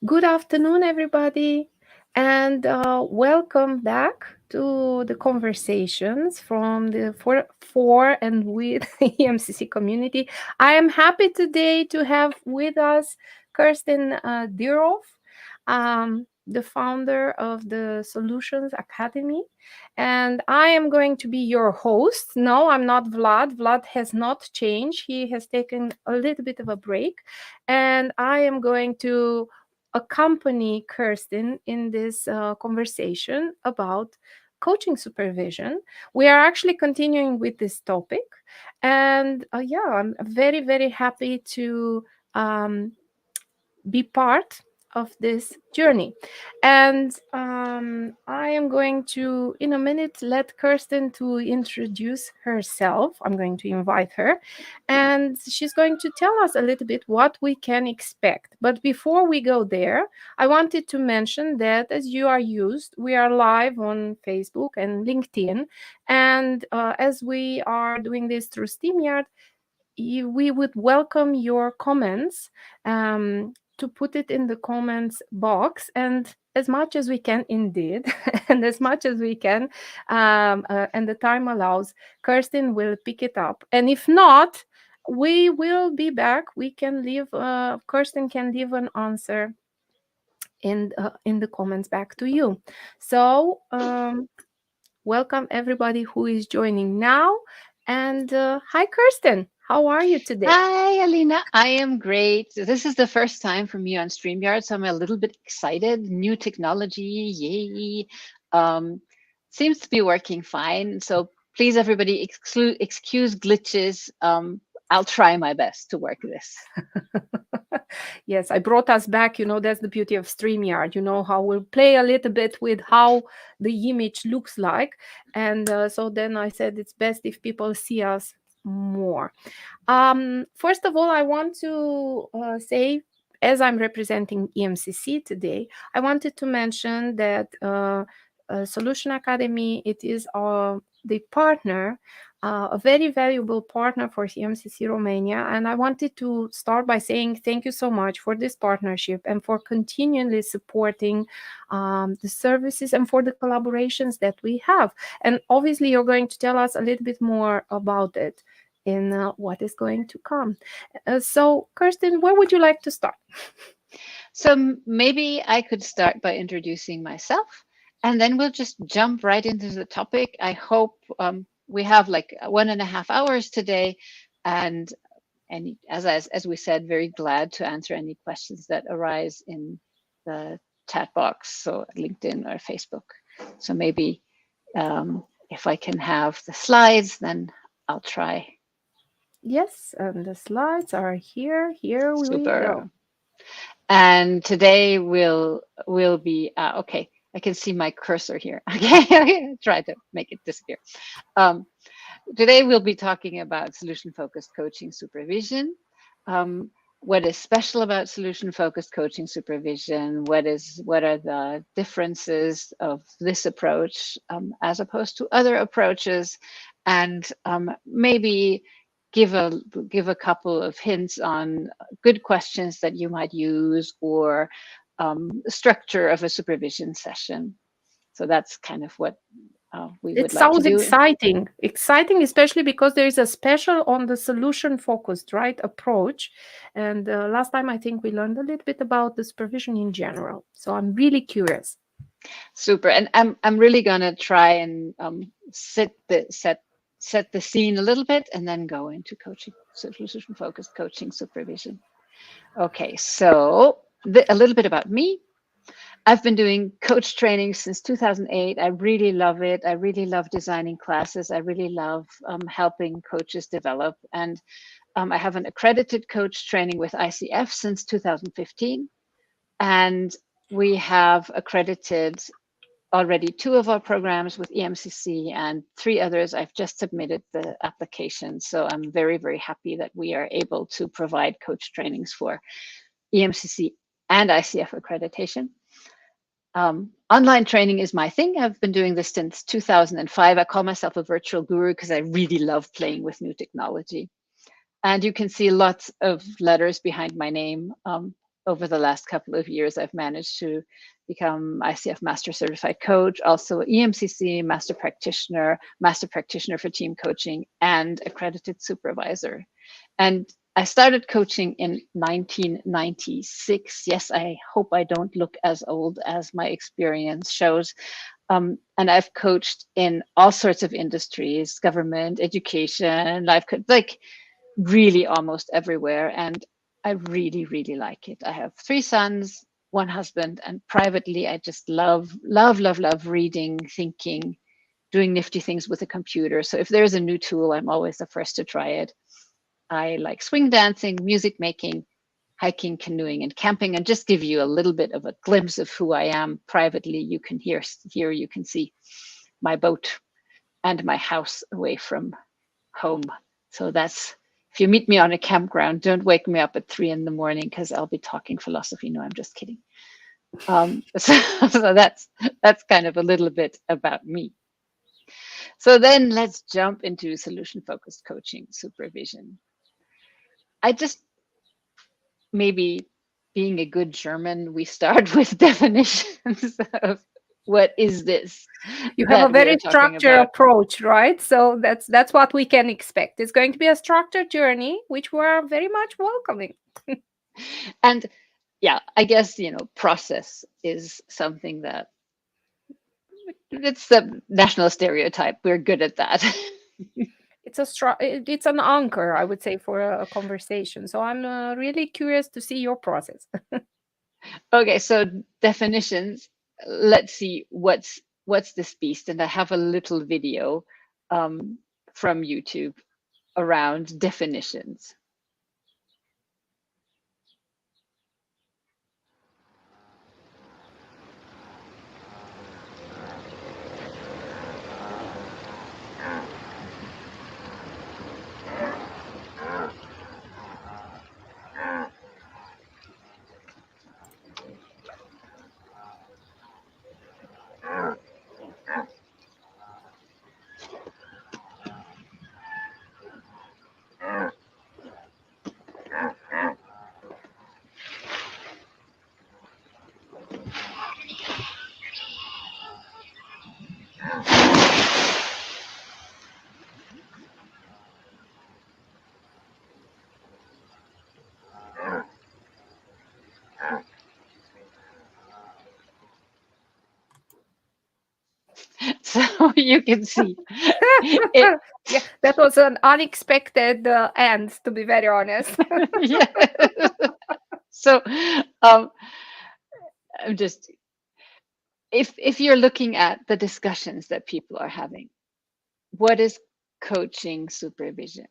Good afternoon, everybody, and welcome back to the conversations from the for and with EMCC community. I am happy today to have with us Kirsten Dierolf, the founder of the Solutions Academy, and I am going to be your host. No, I'm not Vlad. Vlad has not changed. He has taken a little bit of a break, and I am going to accompany Kirsten in this conversation about coaching supervision. We are actually continuing with this topic. And yeah, I'm very, very happy to um, be part of this journey. And I am going to, in a minute, let Kirsten to introduce herself. I'm going to invite her, and she's going to tell us a little bit what we can expect. But before we go there, I wanted to mention that as you are used, we are live on Facebook and LinkedIn. And as we are doing this through StreamYard, we would welcome your comments, to put it in the comments box, and as much as we can, indeed, and as much as we can, and the time allows, Kirsten will pick it up. And if not, we will be back. We can leave, Kirsten can leave an answer in the comments back to you. So welcome everybody who is joining now. And hi, Kirsten. How are you today? Hi, Alina. I am great. This is the first time for me on StreamYard, so I'm a little bit excited. New technology, yay. Um, Seems to be working fine. So please, everybody, excuse glitches. I'll try my best to work this. Yes, I brought us back. That's the beauty of StreamYard. You know how we'll play a little bit with how the image looks like. And so then I said it's best if people see us more. First of all, I want to say, as I'm representing EMCC today, I wanted to mention that Solution Academy, it is the partner, a very valuable partner for EMCC Romania. And I wanted to start by saying thank you so much for this partnership and for continually supporting the services and for the collaborations that we have. And obviously, you're going to tell us a little bit more about it in what is going to come. So, Kirsten, where would you like to start? So maybe I could start by introducing myself, and then we'll just jump right into the topic. I hope we have like 1.5 hours today, and as we said, very glad to answer any questions that arise in the chat box, so LinkedIn or Facebook. So maybe if I can have the slides, then I'll try. Yes, and the slides are here. Here we Super. go. And today will be okay. I can see my cursor here. Okay, try to make it disappear. Um, Today we'll be talking about solution-focused coaching supervision. What is special about solution-focused coaching supervision? What are the differences of this approach as opposed to other approaches? And maybe give a couple of hints on good questions that you might use, or structure of a supervision session. So that's kind of what we It would like to sounds do. exciting. Exciting, especially because there is a special on the solution focused, right, approach. And last time, I think we learned a little bit about the supervision in general. So I'm really curious. Super, and I'm really gonna try and set the scene a little bit, and then go into coaching, solution focused coaching supervision. Okay, so a little bit about me. I've been doing coach training since 2008. I really love it. I really love designing classes. I really love helping coaches develop. And I have an accredited coach training with ICF since 2015. And we have accredited already 2 of our programs with EMCC, and 3 others I've just submitted the application. So I'm very, very happy that we are able to provide coach trainings for EMCC and ICF accreditation. Online training is my thing. I've been doing this since 2005. I call myself a virtual guru because I really love playing with new technology. And you can see lots of letters behind my name. over the last couple of years, I've managed to become ICF Master Certified Coach, also EMCC Master Practitioner for Team Coaching, and Accredited Supervisor. And I started coaching in 1996. Yes, I hope I don't look as old as my experience shows. And I've coached in all sorts of industries, government, education, life, like really almost everywhere. And I really, really like it. I have 3 sons, 1 husband, and privately, I just love reading, thinking, doing nifty things with a computer. So if there's a new tool, I'm always the first to try it. I like swing dancing, music making, hiking, canoeing, and camping. And just give you a little bit of a glimpse of who I am privately. You can hear, you can see my boat and my house away from home. So that's, if you meet me on a campground, don't wake me up at 3 in the morning because I'll be talking philosophy. No, I'm just kidding. So that's kind of a little bit about me. So then let's jump into solution-focused coaching supervision. I just, maybe being a good German, we start with definitions of what is this. You have a very structured approach, right? So that's what we can expect. It's going to be a structured journey, which we're very much welcoming. And yeah, I guess, process is something that it's the national stereotype. We're good at that. It's an anchor, I would say, for a conversation. So I'm really curious to see your process. Okay, so definitions. Let's see what's this beast, and I have a little video from YouTube around definitions. So you can see it. Yeah, that was an unexpected end, to be very honest. Yeah. So I'm just, if you're looking at the discussions that people are having, what is coaching supervision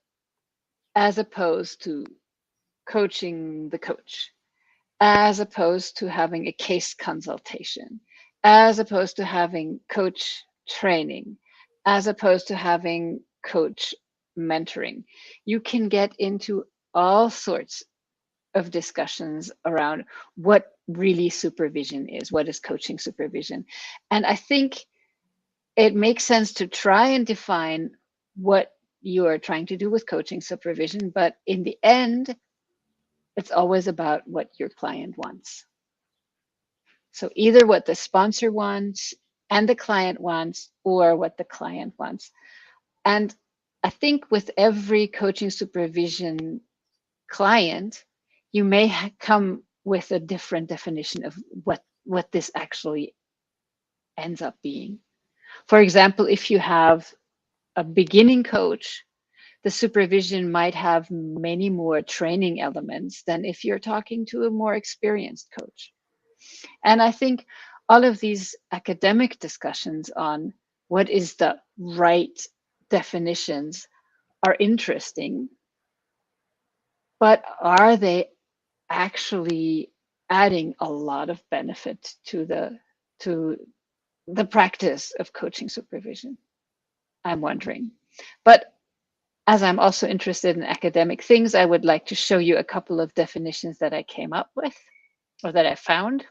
as opposed to coaching the coach, as opposed to having a case consultation, as opposed to having coach training, as opposed to having coach mentoring? You can get into all sorts of discussions around what really supervision is, what is coaching supervision. And I think it makes sense to try and define what you are trying to do with coaching supervision, but in the end, it's always about what your client wants. So either what the sponsor wants and the client wants, or what the client wants. And I think with every coaching supervision client, you may come with a different definition of what this actually ends up being. For example, if you have a beginning coach, the supervision might have many more training elements than if you're talking to a more experienced coach. And I think all of these academic discussions on what is the right definitions are interesting, but are they actually adding a lot of benefit to the practice of coaching supervision? I'm wondering. But as I'm also interested in academic things, I would like to show you a couple of definitions that I came up with, or that I found.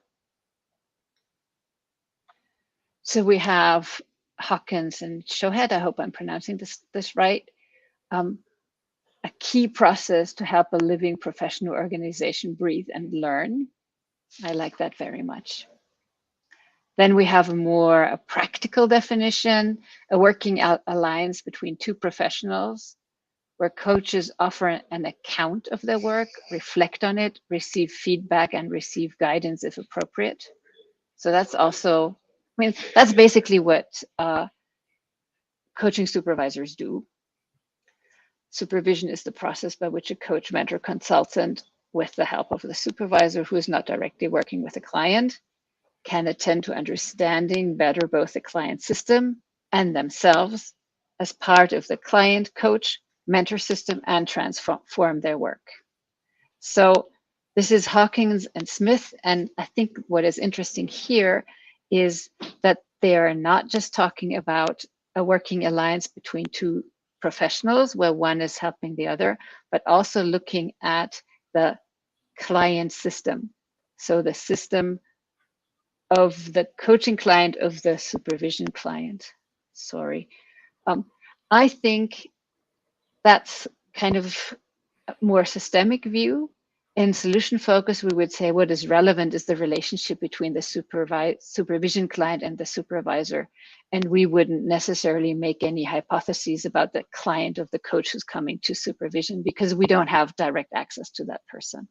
So we have Hawkins and Shohead. I hope I'm pronouncing this right. a key process to help a living professional organization breathe and learn. I like that very much. Then we have a practical definition, a working alliance between two professionals, where coaches offer an account of their work, reflect on it, receive feedback, and receive guidance if appropriate. So that's also, I mean, that's basically what coaching supervisors do. Supervision is the process by which a coach, mentor, consultant, with the help of the supervisor who is not directly working with the client, can attend to understanding better both the client system and themselves as part of the client, coach, mentor system, and transform their work. So this is Hawkins and Smith. And I think what is interesting here is that they are not just talking about a working alliance between two professionals where one is helping the other, but also looking at the client system. So the system of the coaching client, of the supervision client. Sorry. I think that's kind of a more systemic view. In solution focus, we would say what is relevant is the relationship between the supervision client and the supervisor. And we wouldn't necessarily make any hypotheses about the client of the coach who's coming to supervision because we don't have direct access to that person.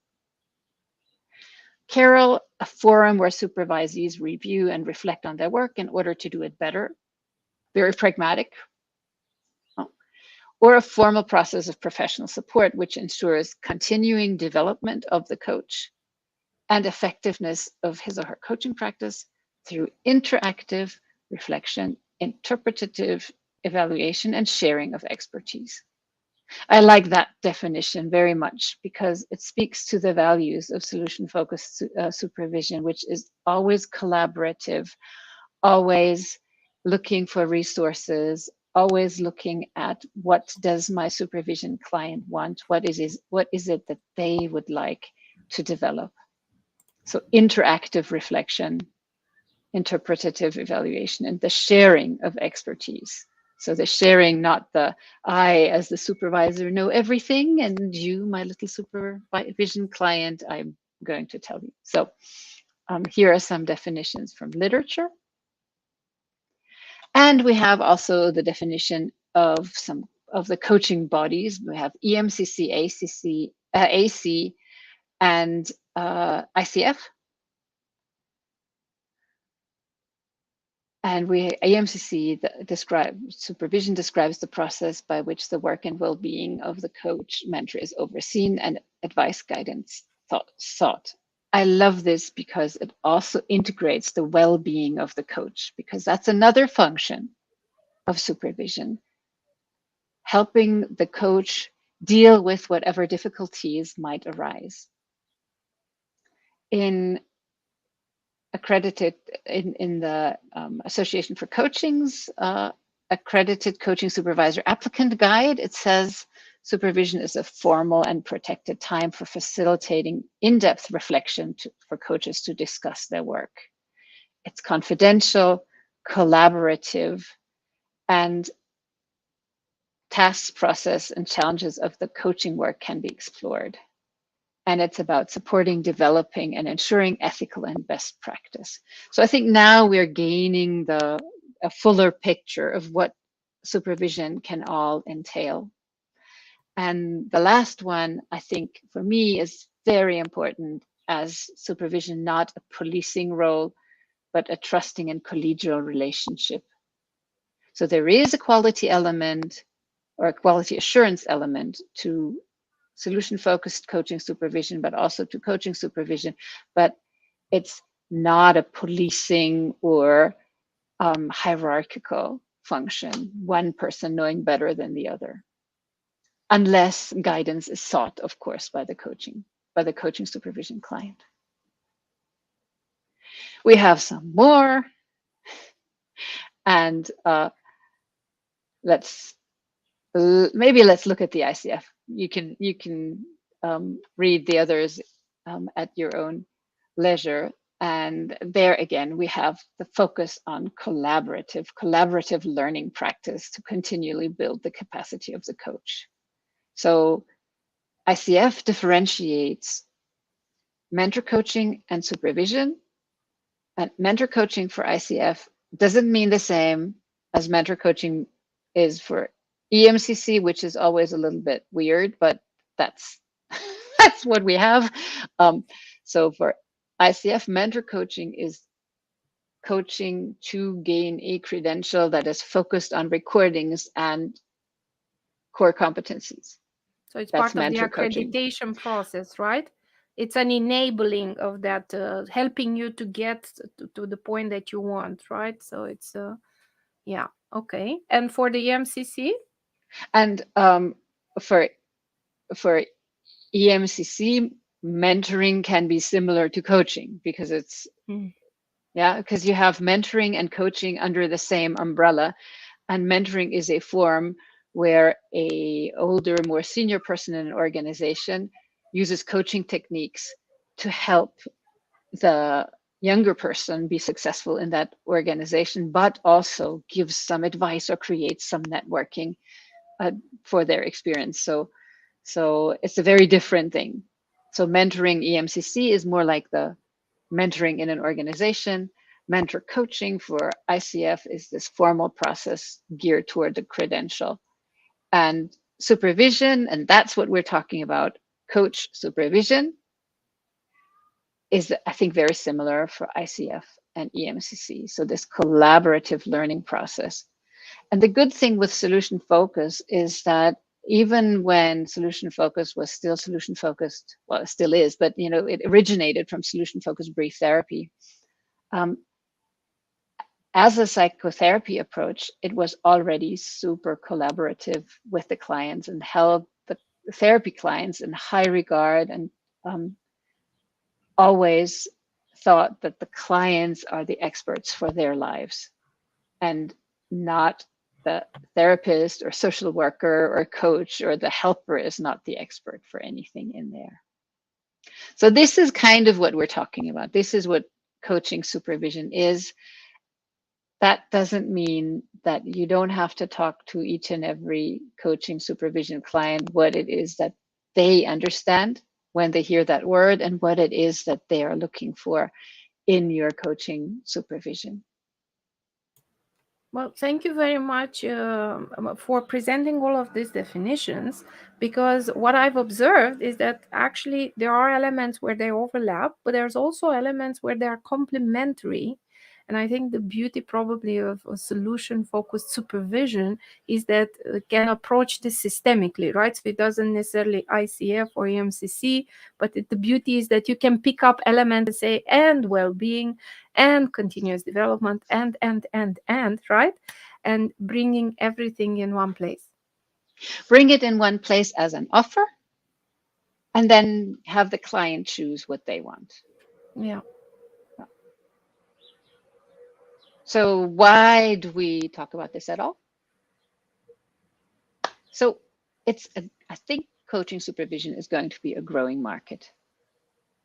Carol, a forum where supervisees review and reflect on their work in order to do it better. Very pragmatic. Or a formal process of professional support, which ensures continuing development of the coach and effectiveness of his or her coaching practice through interactive reflection, interpretative evaluation, and sharing of expertise. I like that definition very much because it speaks to the values of solution-focused supervision, which is always collaborative, always looking for resources, always looking at what does my supervision client want, what is it that they would like to develop. So interactive reflection, interpretative evaluation, and the sharing of expertise. So the sharing, not the I as the supervisor know everything and you, my little supervision client, I'm going to tell you. So here are some definitions from literature. And we have also the definition of some of the coaching bodies. We have EMCC, AC, and ICF. And EMCC supervision describes the process by which the work and well-being of the coach mentor is overseen and advice guidance sought. I love this because it also integrates the well-being of the coach, because that's another function of supervision, helping the coach deal with whatever difficulties might arise. In the Association for Coaching's accredited coaching supervisor applicant guide, it says supervision is a formal and protected time for facilitating in-depth reflection for coaches to discuss their work. It's confidential, collaborative, and tasks, process, and challenges of the coaching work can be explored. And it's about supporting, developing, and ensuring ethical and best practice. So I think now we're gaining a fuller picture of what supervision can all entail. And the last one, I think, for me is very important as supervision, not a policing role, but a trusting and collegial relationship. So there is a quality element or a quality assurance element to solution-focused coaching supervision, but also to coaching supervision, but it's not a policing or hierarchical function, one person knowing better than the other, unless guidance is sought, of course, by the coaching supervision client. We have some more, and let's look at the ICF. You can read the others at your own leisure. And there again, we have the focus on collaborative learning practice to continually build the capacity of the coach. So ICF differentiates mentor coaching and supervision. And mentor coaching for ICF doesn't mean the same as mentor coaching is for EMCC, which is always a little bit weird, but that's that's what we have. So for ICF, mentor coaching is coaching to gain a credential that is focused on recordings and core competencies. So it's That's part of the mentor coaching. accreditation process, right? It's an enabling of that, helping you to get to the point that you want, right? So it's, yeah, okay. And for the EMCC? And for EMCC, mentoring can be similar to coaching because it's because you have mentoring and coaching under the same umbrella, and mentoring is a form where a older, more senior person in an organization uses coaching techniques to help the younger person be successful in that organization, but also gives some advice or creates some networking for their experience. So it's a very different thing. So mentoring EMCC is more like the mentoring in an organization. Mentor coaching for ICF is this formal process geared toward the credential. And supervision, and that's what we're talking about, coach supervision, is, I think, very similar for ICF and EMCC. So this collaborative learning process. And the good thing with solution focus is that even when solution focus was still solution focused, well, it still is, but it originated from solution focused brief therapy. As a psychotherapy approach, it was already super collaborative with the clients and held the therapy clients in high regard, and always thought that the clients are the experts for their lives and not the therapist or social worker or coach, or the helper is not the expert for anything in there. So this is kind of what we're talking about. This is what coaching supervision is. That doesn't mean that you don't have to talk to each and every coaching supervision client what it is that they understand when they hear that word and what it is that they are looking for in your coaching supervision. Well, thank you very much for presenting all of these definitions, because what I've observed is that actually there are elements where they overlap, but there's also elements where they are complementary. And I think the beauty probably of a solution-focused supervision is that it can approach this systemically, right? So it doesn't necessarily ICF or EMCC, but the beauty is that you can pick up elements and say, and well-being, and continuous development, and, right? And bringing everything in one place. Bring it in one place as an offer, and then have the client choose what they want. Yeah. So why do we talk about this at all? So I think coaching supervision is going to be a growing market.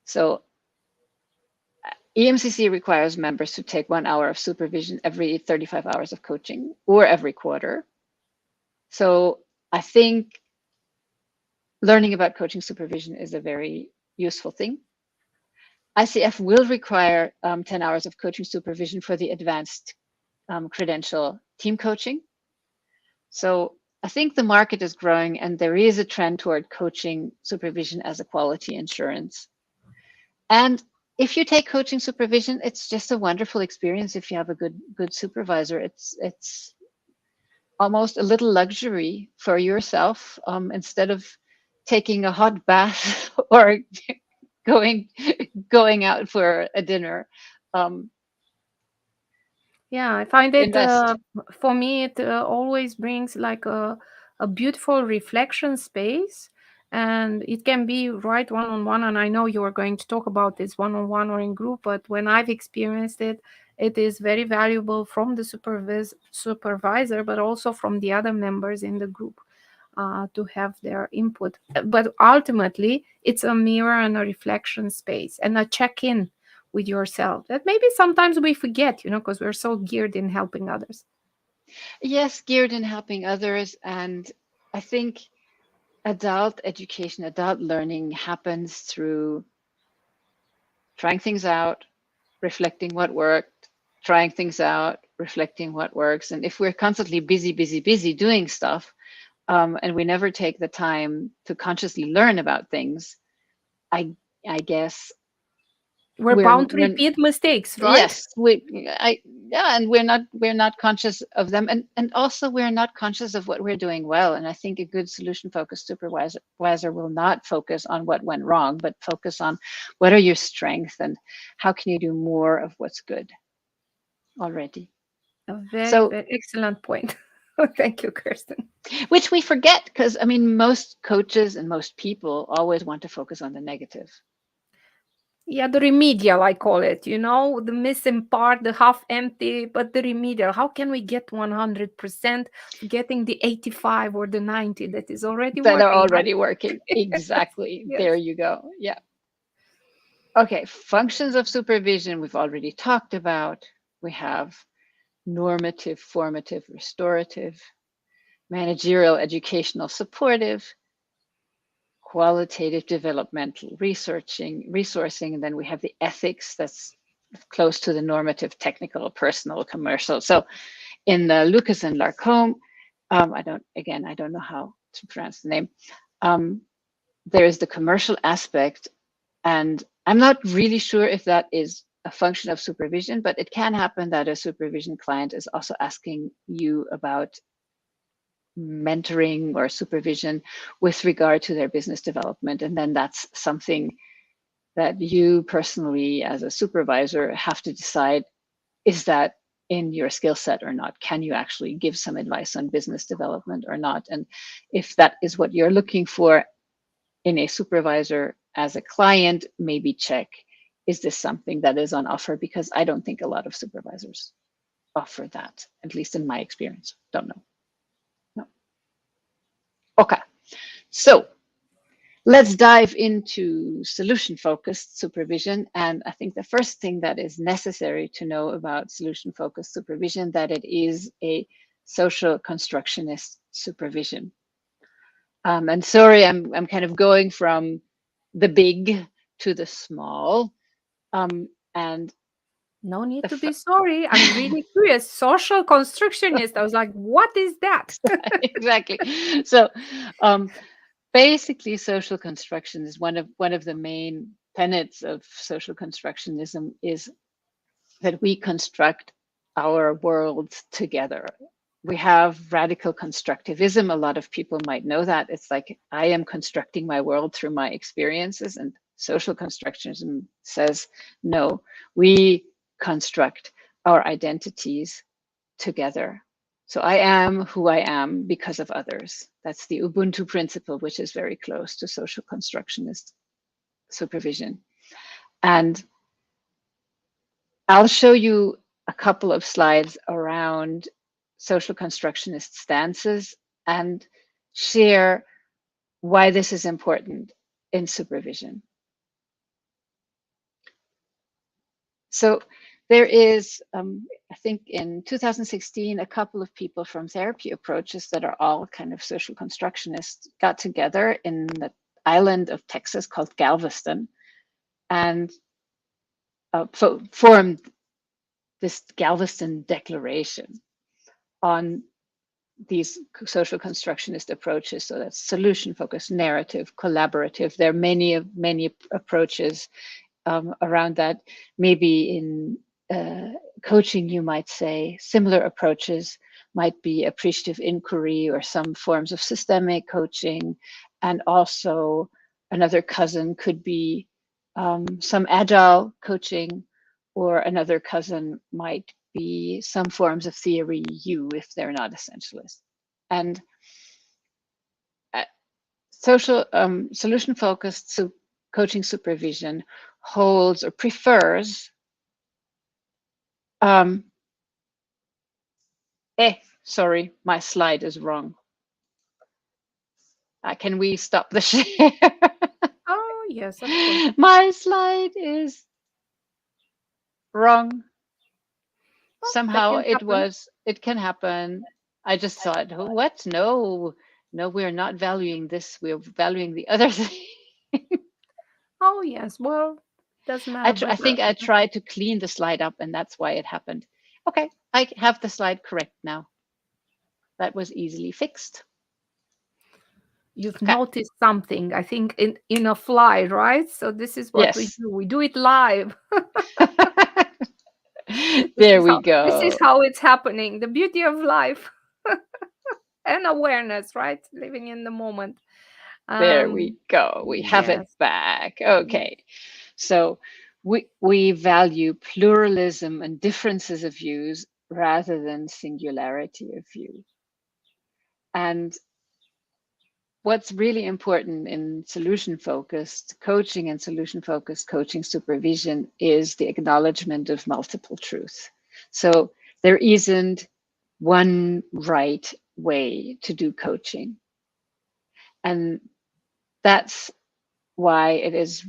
So EMCC requires members to take 1 hour of supervision every 35 hours of coaching, or every quarter. So I think learning about coaching supervision is a very useful thing. ICF will require 10 hours of coaching supervision for the advanced credential team coaching. So I think the market is growing, and there is a trend toward coaching supervision as a quality insurance. And if you take coaching supervision, it's just a wonderful experience. If you have a good supervisor, it's almost a little luxury for yourself, instead of taking a hot bath or going out for a dinner. Yeah, I find it, Invest. for me, it always brings like a beautiful reflection space. And it can be right one-on-one. And I know you are going to talk about this one-on-one or in group, but when I've experienced it, it is very valuable from the supervisor, but also from the other members in the group, to have their input. But ultimately, it's a mirror and a reflection space and a check-in with yourself that maybe sometimes we forget, because we're so geared in helping others. Yes, geared in helping others. And I think adult education, adult learning happens through trying things out, reflecting what worked, trying things out, reflecting what works. And if we're constantly busy, busy, busy doing stuff, and we never take the time to consciously learn about things, I guess We're we're bound to repeat mistakes, right? yes, yeah, and we're not conscious of them, and also we're not conscious of what we're doing well. And I think a good solution focused supervisor will not focus on what went wrong, but focus on what are your strengths and how can you do more of what's good already. A very, So, very excellent point. Thank you, Kirsten. which we forget, because I mean, most coaches and most people always want to focus on the negative. Yeah, the remedial, I call it, the missing part, the half empty, but the remedial. How can we get 100% getting the 85 or the 90 that is already That are working, right? already working. Exactly. Yes. There you go. Yeah. Okay. Functions of supervision, we've already talked about. We have normative, formative, restorative, managerial, educational, supportive, qualitative, developmental, resourcing. And then we have the ethics that's close to the normative, technical, personal, commercial. So in the Lucas and Larcombe, I don't know how to pronounce the name. There is the commercial aspect, and I'm not really sure if that is a function of supervision, but it can happen that a supervision client is also asking you about mentoring or supervision with regard to their business development. And then that's something that you personally, as a supervisor, have to decide, is that in your skill set or not? Can you actually give some advice on business development or not? And if that is what you're looking for in a supervisor as a client, maybe check, is this something that is on offer? Because I don't think a lot of supervisors offer that, at least in my experience. Don't know. No. Okay. So let's dive into solution-focused supervision. And I think the first thing that is necessary to know about solution-focused supervision, that it is a social constructionist supervision. And sorry, I'm kind of going from the big to the small. And No need to be the sorry. I'm really curious. Social constructionist. I was like, what is that? exactly. So basically, social construction is one of the main tenets of social constructionism, is that we construct our worlds together. We have radical constructivism. A lot of people might know that. It's like, I am constructing my world through my experiences. And social constructionism says, no, we construct our identities together. So I am who I am because of others. That's the Ubuntu principle, which is very close to social constructionist supervision. And I'll show you a couple of slides around social constructionist stances and share why this is important in supervision. So there is, I think in 2016, a couple of people from therapy approaches that are all kind of social constructionists got together in the island of Texas called Galveston and formed this Galveston Declaration on these social constructionist approaches. So that's solution focused, narrative, collaborative. There are many approaches around that. Maybe in coaching, you might say similar approaches might be appreciative inquiry or some forms of systemic coaching. And also another cousin could be some agile coaching, or another cousin might be some forms of theory U if they're not essentialist. And social solution focused coaching supervision holds or prefers sorry, my slide is wrong. Can we stop the share? Oh, yes, of course. My slide is wrong. Well, that Somehow can happen. it can happen. I just thought, what? No, No, we're not valuing this, we're valuing the other thing. Oh yes, well, doesn't matter, I but think I tried to clean the slide up, and that's why it happened. Okay, I have the slide correct now. That was easily fixed. you've Okay. noticed something, I think, in a fly, right? So this is what we Yes. do. We do it live. This There is we how this is go. how it's happening. The beauty of life and awareness, right? Living in the moment. There we go. We have it Yes. back. Yes. Okay. So we value pluralism and differences of views rather than singularity of view. And what's really important in solution focused coaching and solution focused coaching supervision is the acknowledgement of multiple truths. So there isn't one right way to do coaching. And that's why it is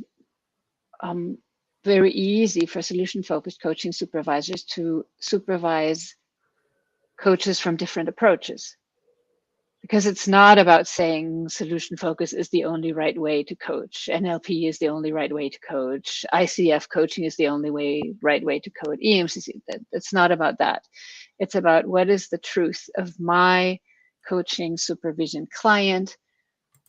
very easy for solution focused coaching supervisors to supervise coaches from different approaches, because it's not about saying solution focus is the only right way to coach, NLP is the only right way to coach, ICF coaching is the only right way to coach, EMCC. It's not about that. It's about what is the truth of my coaching supervision client.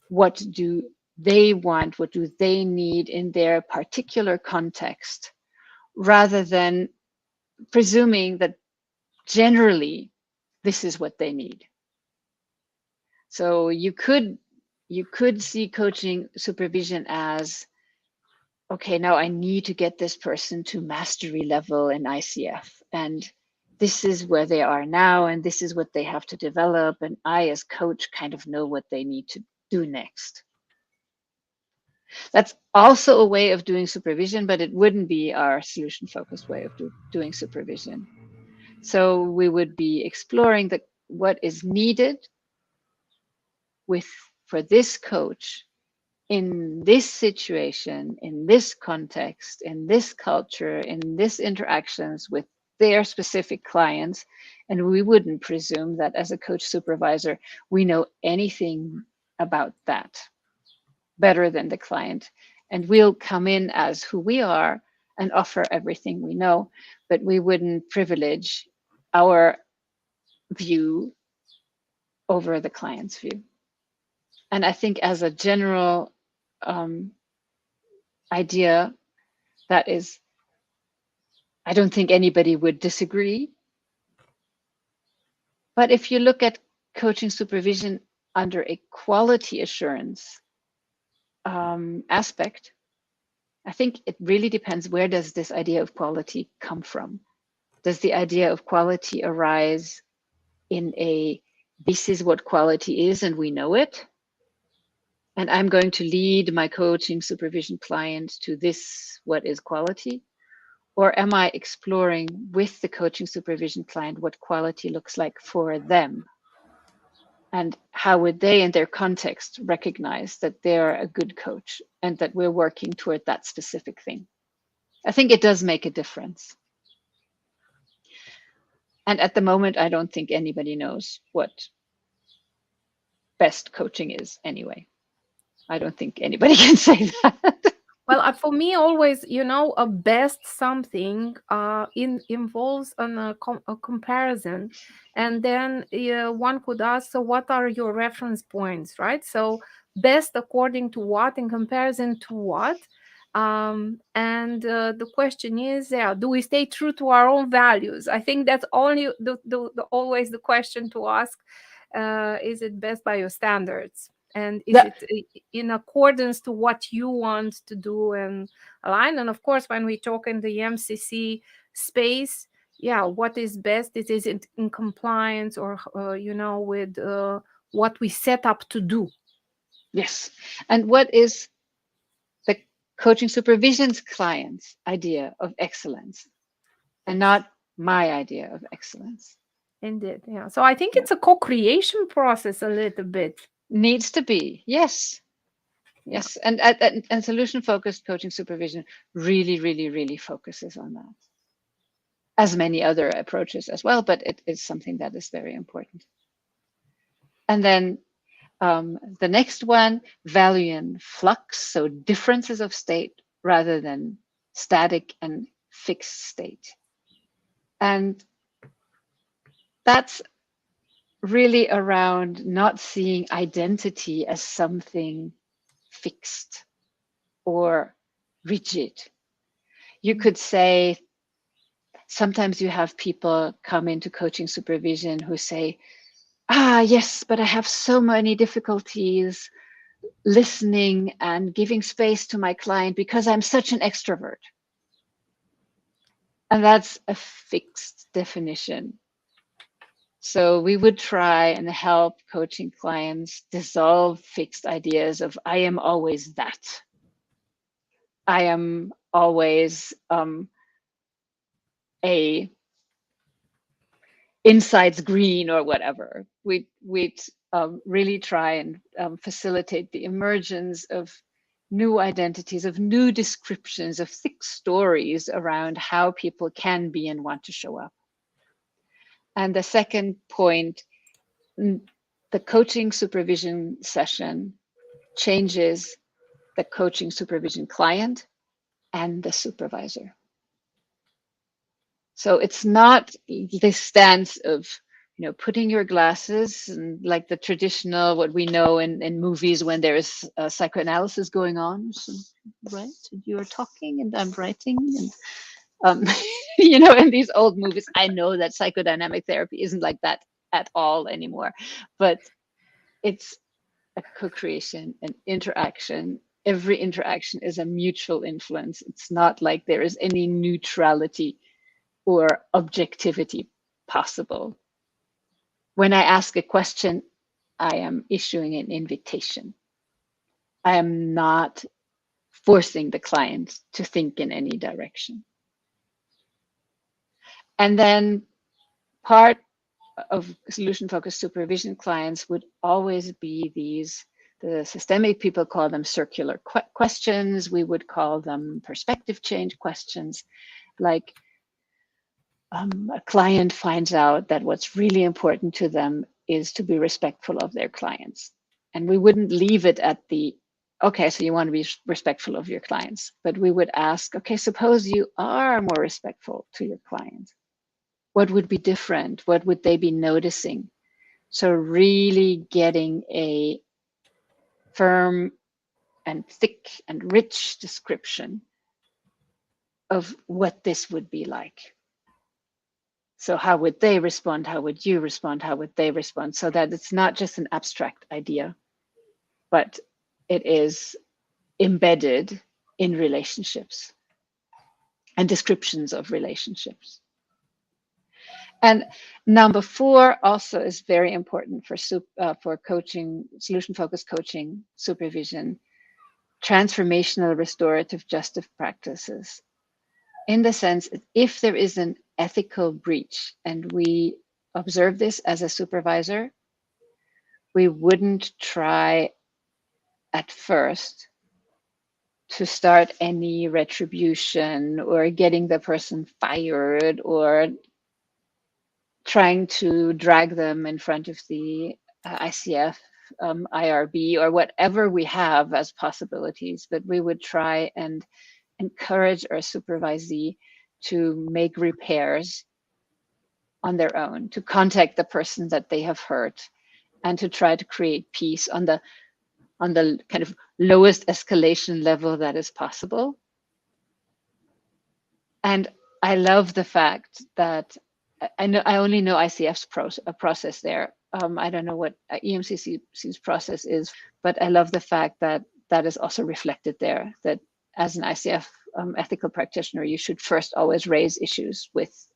What do they want? What do they need in their particular context? Rather than presuming that generally this is what they need. So you could see coaching supervision as, okay, now I need to get this person to mastery level in ICF, and this is where they are now, and this is what they have to develop, and I as coach kind of know what they need to do next. That's also a way of doing supervision, but it wouldn't be our solution focused way of doing supervision. So we would be exploring what is needed for this coach in this situation, in this context, in this culture, in this interactions with their specific clients. And we wouldn't presume that as a coach supervisor, we know anything about that better than the client. And we'll come in as who we are and offer everything we know, but we wouldn't privilege our view over the client's view. And I think as a general idea, that is, I don't think anybody would disagree. But if you look at coaching supervision under a quality assurance aspect, I think it really depends, where does this idea of quality come from? Does the idea of quality arise in this is what quality is and we know it, and I'm going to lead my coaching supervision client to this, what is quality? Or am I exploring with the coaching supervision client what quality looks like for them? And how would they in their context recognize that they're a good coach and that we're working toward that specific thing? I think it does make a difference. And at the moment, I don't think anybody knows what best coaching is anyway. I don't think anybody can say that. Well, for me, always, a best something involves a comparison, and then one could ask, so what are your reference points, right? So best according to what, in comparison to what? And the question is, yeah, do we stay true to our own values? I think that's only always the question to ask. Is it best by your standards? And is That, it in accordance to what you want to do and align? And of course, when we talk in the MCC space, yeah, what is best? It is in compliance or with what we set up to do. yes. And what is the coaching supervision's client's idea of excellence, and not my idea of excellence? Indeed, yeah. So I think Yeah. it's a co-creation process a little bit. Needs to be, yes. Yeah. Yes, and solution-focused coaching supervision really, really, really focuses on that, as many other approaches as well, but it is something that is very important. And then The next one, Valiant Flux, so differences of state rather than static and fixed state. And that's really around not seeing identity as something fixed or rigid. You could say, sometimes you have people come into coaching supervision who say, yes, but I have so many difficulties listening and giving space to my client because I'm such an extrovert. And that's a fixed definition. So we would try and help coaching clients dissolve fixed ideas of I am always that. I am always a insides green or whatever. We'd really try and facilitate the emergence of new identities, of new descriptions, of thick stories around how people can be and want to show up. And the second point, the coaching supervision session changes the coaching supervision client and the supervisor. So it's not this stance of, putting your glasses and like the traditional, what we know in movies when there's psychoanalysis going on, so, right? You're talking and I'm writing, and in these old movies, I know that psychodynamic therapy isn't like that at all anymore, but it's a co-creation, an interaction. Every interaction is a mutual influence. It's not like there is any neutrality or objectivity possible. When I ask a question, I am issuing an invitation. I am not forcing the client to think in any direction. And then part of solution-focused supervision clients would always be the systemic people call them circular questions. We would call them perspective change questions. Like a client finds out that what's really important to them is to be respectful of their clients. And we wouldn't leave it at okay, so you want to be respectful of your clients, but we would ask, okay, suppose you are more respectful to your clients. What would be different? What would they be noticing? So really getting a firm and thick and rich description of what this would be like. So how would they respond? How would you respond? How would they respond? So that it's not just an abstract idea, but it is embedded in relationships and descriptions of relationships. And number 4 also is very important for coaching, solution-focused coaching supervision, transformational restorative justice practices. In the sense that if there is an ethical breach, and we observe this as a supervisor, we wouldn't try at first to start any retribution or getting the person fired or trying to drag them in front of the ICF, IRB, or whatever we have as possibilities. But we would try and encourage our supervisee to make repairs on their own, to contact the person that they have hurt, and to try to create peace on the kind of lowest escalation level that is possible. And I love the fact that I only know ICF's process there. I don't know what EMCC's process is, but I love the fact that that is also reflected there, that as an ICF ethical practitioner, you should first always raise issues with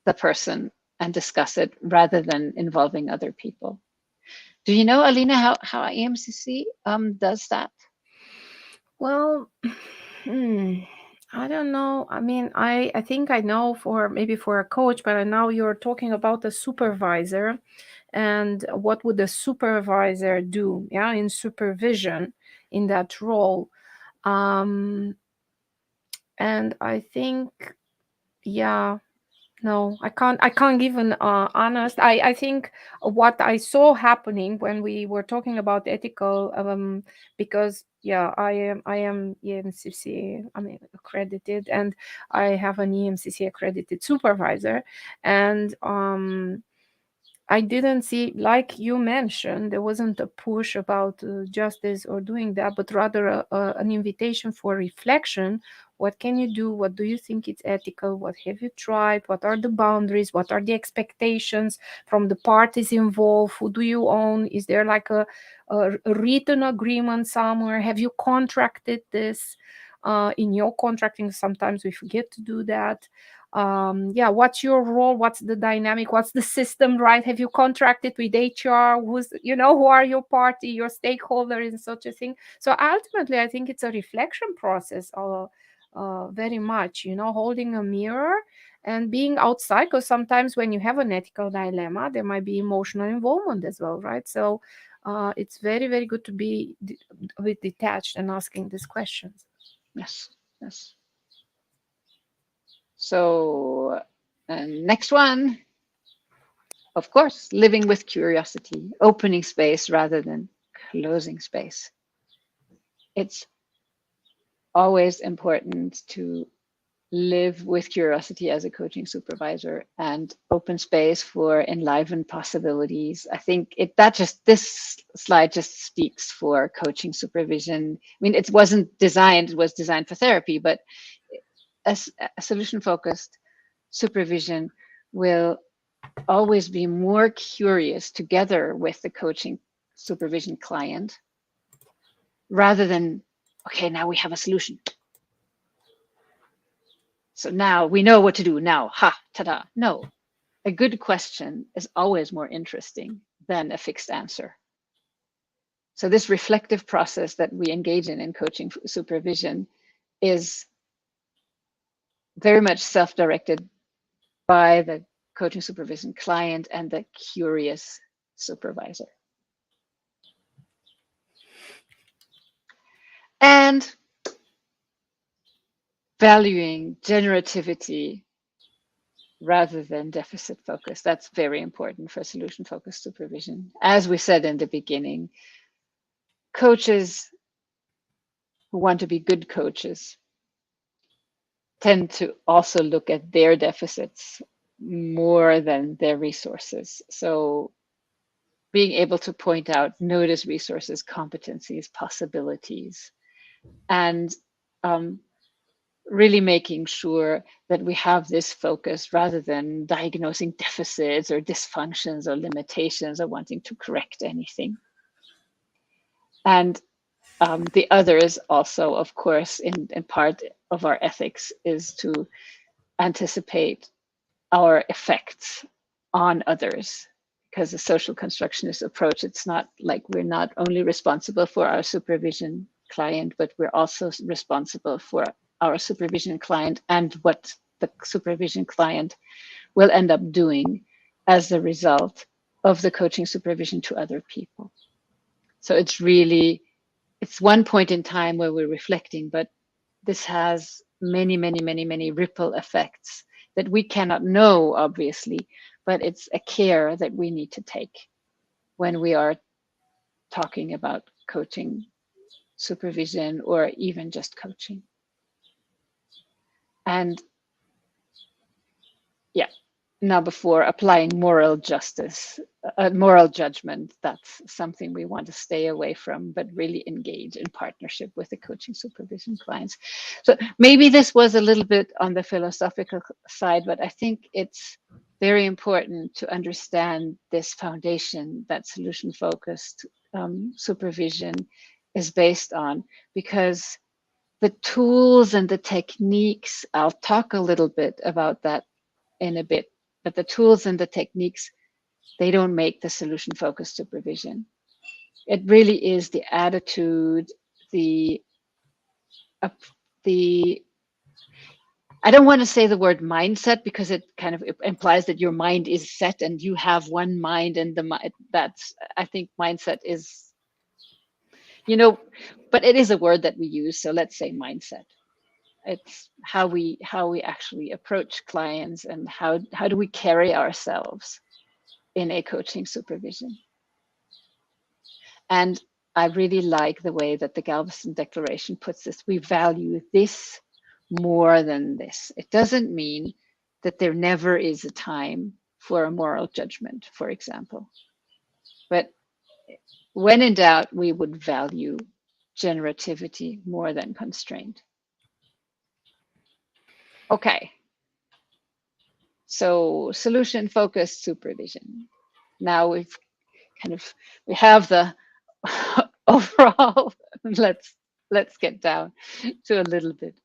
the person and discuss it rather than involving other people. Do you know, Alina, how EMCC does that? Well, I don't know. I mean, I think I know maybe for a coach, but now you're talking about a supervisor, and what would the supervisor do? Yeah, in supervision, in that role. And I think, yeah, No, I can't give an honest. I think what I saw happening when we were talking about ethical, because yeah, I am EMCC, I mean, accredited, and I have an EMCC accredited supervisor, and I didn't see, like you mentioned, there wasn't a push about justice or doing that, but rather an invitation for reflection. What can you do? What do you think is ethical? What have you tried? What are the boundaries? What are the expectations from the parties involved? Who do you own? Is there like a written agreement somewhere? Have you contracted this? In your contracting, sometimes we forget to do that. Yeah, what's your role? What's the dynamic? What's the system, right? Have you contracted with HR? Who are your party, your stakeholder in such a thing? So ultimately I think it's a reflection process, very much, holding a mirror and being outside, because sometimes when you have an ethical dilemma there might be emotional involvement as well, right? So it's very, very good to be a bit detached and asking these questions. Yes, yes. So, next one, of course, living with curiosity, opening space rather than closing space. It's always important to live with curiosity as a coaching supervisor and open space for enlivened possibilities. I think this slide just speaks for coaching supervision. I mean, it was designed for therapy, but as a solution focused supervision will always be more curious together with the coaching supervision client rather than, okay, now we have a solution. So now we know what to do now. Ha, ta-da. No, a good question is always more interesting than a fixed answer. So this reflective process that we engage in coaching supervision is very much self-directed by the coaching supervision client and the curious supervisor. And valuing generativity rather than deficit focus. That's very important for solution focused supervision. As we said in the beginning, coaches who want to be good coaches tend to also look at their deficits more than their resources. So being able to point out, notice resources, competencies, possibilities, and really making sure that we have this focus rather than diagnosing deficits or dysfunctions or limitations or wanting to correct anything. And the others also, of course, in part of our ethics is to anticipate our effects on others. Because the social constructionist approach, it's not like we're not only responsible for our supervision client, but we're also responsible for our supervision client and what the supervision client will end up doing as the result of the coaching supervision to other people. So it's one point in time where we're reflecting, but this has many, many, many, many ripple effects that we cannot know, obviously, but it's a care that we need to take when we are talking about coaching supervision or even just coaching. And yeah, now before applying moral justice, moral judgment, that's something we want to stay away from, but really engage in partnership with the coaching supervision clients. So maybe this was a little bit on the philosophical side, but I think it's very important to understand this foundation that solution focused supervision is based on, because the tools and the techniques, I'll talk a little bit about that in a bit, but the tools and the techniques, they don't make the solution focused supervision. It really is the attitude, the I don't want to say the word mindset because it kind of implies that your mind is set and you have one mind, and that's, I think mindset is, but it is a word that we use, so let's say mindset. It's how we actually approach clients, and how do we carry ourselves in a coaching supervision. And I really like the way that the Galveston Declaration puts this. We value this more than this. It doesn't mean that there never is a time for a moral judgment, for example. But when in doubt, we would value generativity more than constraint. Okay. So solution-focused supervision. Now we have the overall. Let's get down to a little bit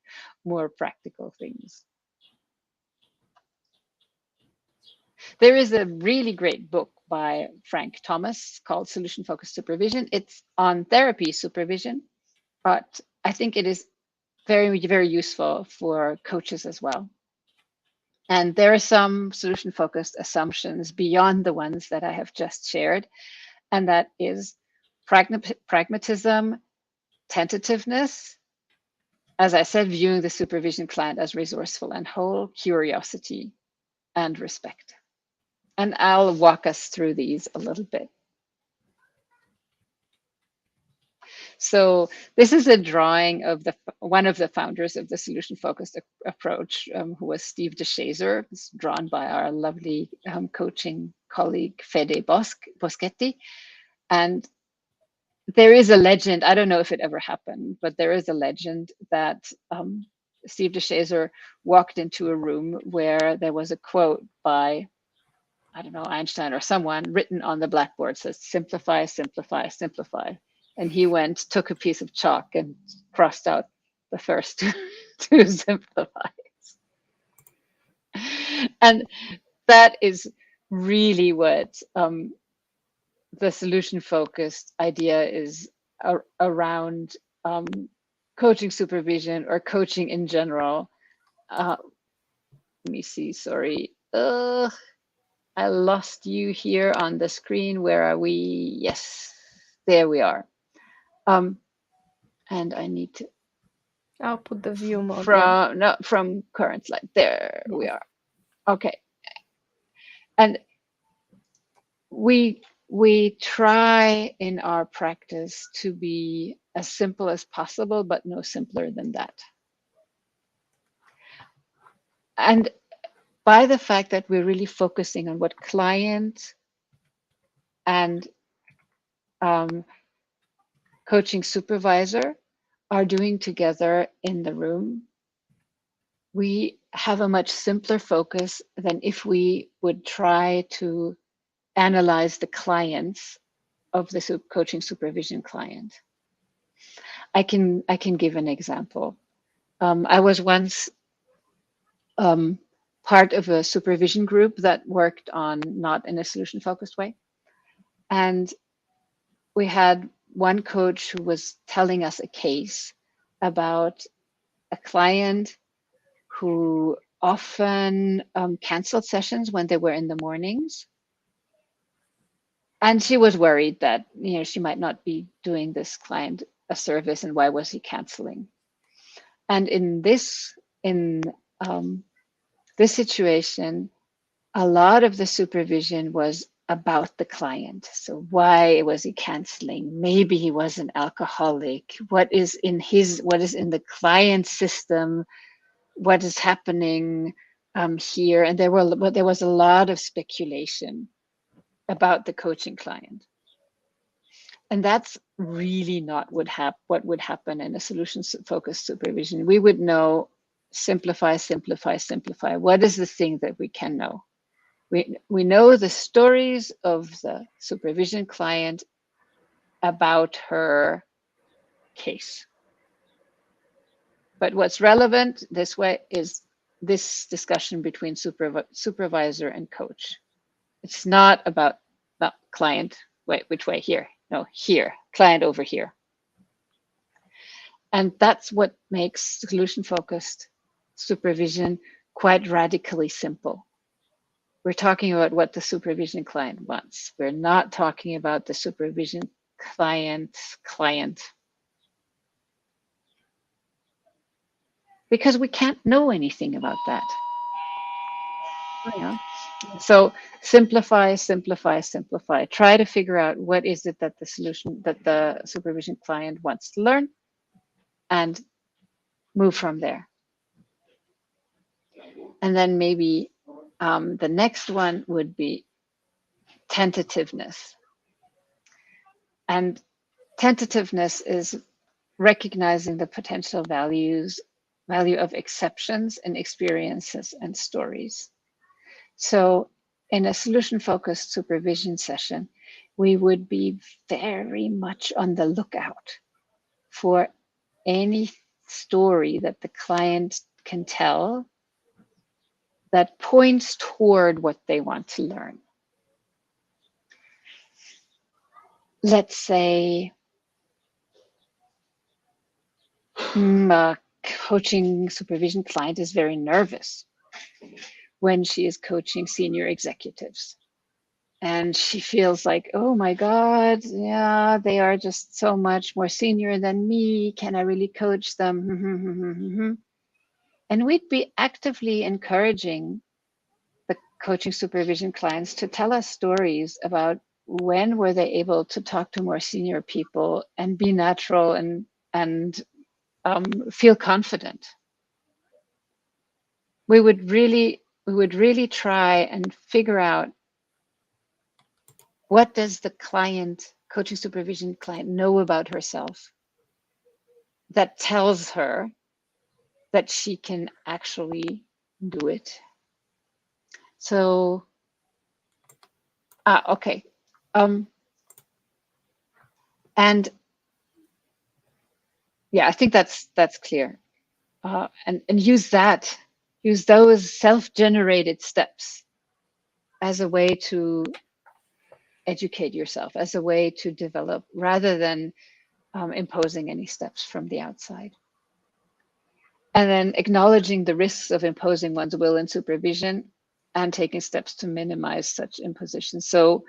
more practical things. There is a really great book by Frank Thomas called Solution-Focused Supervision. It's on therapy supervision, but I think it is very, very useful for coaches as well. And there are some solution-focused assumptions beyond the ones that I have just shared, and that is pragmatism, tentativeness, as I said, viewing the supervision client as resourceful and whole, curiosity, and respect. And I'll walk us through these a little bit. So this is a drawing of one of the founders of the solution-focused approach, who was Steve DeShazer. It's drawn by our lovely coaching colleague, Fede Boschetti. And there is a legend, I don't know if it ever happened, but there is a legend that Steve DeShazer walked into a room where there was a quote by, I don't know, Einstein or someone, written on the blackboard, says, simplify, simplify, simplify. And he went, took a piece of chalk and crossed out the first two simplifies. And that is really what the solution-focused idea is around coaching supervision or coaching in general. Let me see, sorry. I lost you here on the screen. Where are we? Yes, there we are. And I need to. I'll put the view mode. From current slide. There we are. Okay. And we try in our practice to be as simple as possible, but no simpler than that. And by the fact that we're really focusing on what client and coaching supervisor are doing together in the room, we have a much simpler focus than if we would try to analyze the clients of the coaching supervision client. I can give an example. I was once part of a supervision group that worked on not in a solution-focused way. And we had one coach who was telling us a case about a client who often canceled sessions when they were in the mornings. And she was worried that, you know, she might not be doing this client a service, and why was he canceling? And in this situation, a lot of the supervision was about the client. So why was he canceling? Maybe he was an alcoholic. What is in the client system? What is happening here? And there was a lot of speculation about the coaching client. And that's really not what would happen in a solution-focused supervision. We would know, simplify, simplify, simplify. What is the thing that we can know? We know the stories of the supervision client about her case. But what's relevant this way is this discussion between supervisor and coach. It's not about the client. Wait, which way? Here. No, here. Client over here. And that's what makes solution-focused supervision quite radically simple. We're talking about what the supervision client wants. We're not talking about the supervision client. because we can't know anything about that. Right. Yeah. So simplify, simplify, simplify. Try to figure out what is it that the supervision client wants to learn, and move from there. And then maybe the next one would be tentativeness. And tentativeness is recognizing the potential value of exceptions and experiences and stories. So in a solution-focused supervision session, we would be very much on the lookout for any story that the client can tell that points toward what they want to learn. Let's say a coaching supervision client is very nervous when she is coaching senior executives. And she feels like, oh my God, yeah, they are just so much more senior than me. Can I really coach them? And we'd be actively encouraging the coaching supervision clients to tell us stories about when were they able to talk to more senior people and be natural and feel confident. We would really try and figure out, what does the coaching supervision client know about herself that tells her that she can actually do it? So, okay. And yeah, I think that's clear. And use those self-generated steps as a way to educate yourself, as a way to develop, rather than imposing any steps from the outside. And then acknowledging the risks of imposing one's will in supervision and taking steps to minimize such imposition. So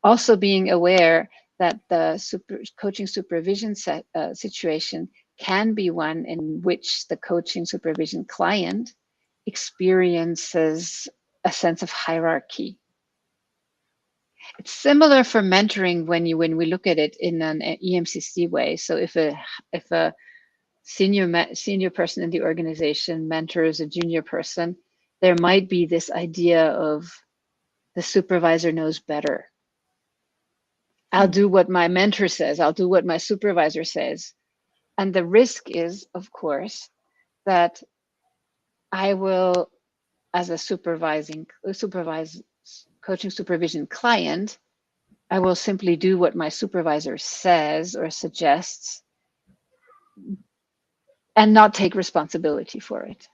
also being aware that the coaching supervision situation can be one in which the coaching supervision client experiences a sense of hierarchy. It's similar for mentoring when we look at it in an EMCC way. So if a senior person in the organization mentors a junior person, there might be this idea of the supervisor knows better. I'll do what my mentor says. I'll do what my supervisor says. And the risk is, of course, that I will, as a coaching supervision client, I will simply do what my supervisor says or suggests and not take responsibility for it.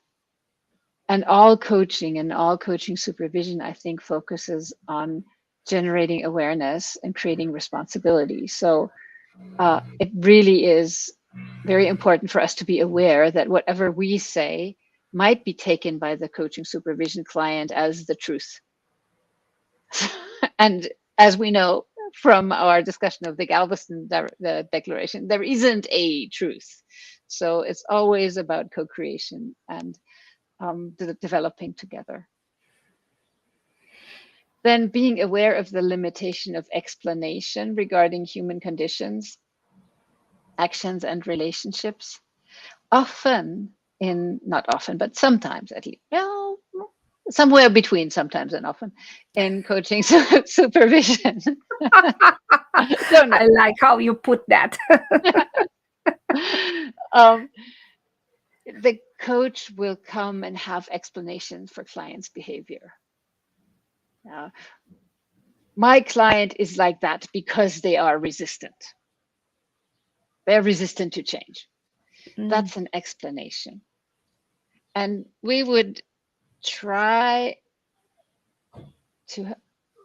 And all coaching supervision, I think, focuses on generating awareness and creating responsibility. So it really is very important for us to be aware that whatever we say might be taken by the coaching supervision client as the truth. And as we know from our discussion of the Galveston Declaration, there isn't a truth. So it's always about co-creation and developing together. Then being aware of the limitation of explanation regarding human conditions, actions, and relationships. Not often, but sometimes at least, well, somewhere between sometimes and often in coaching supervision. I like how you put that. The coach will come and have explanations for clients' behavior. My client is like that because they are resistant. They're resistant to change. That's an explanation. And we would try to,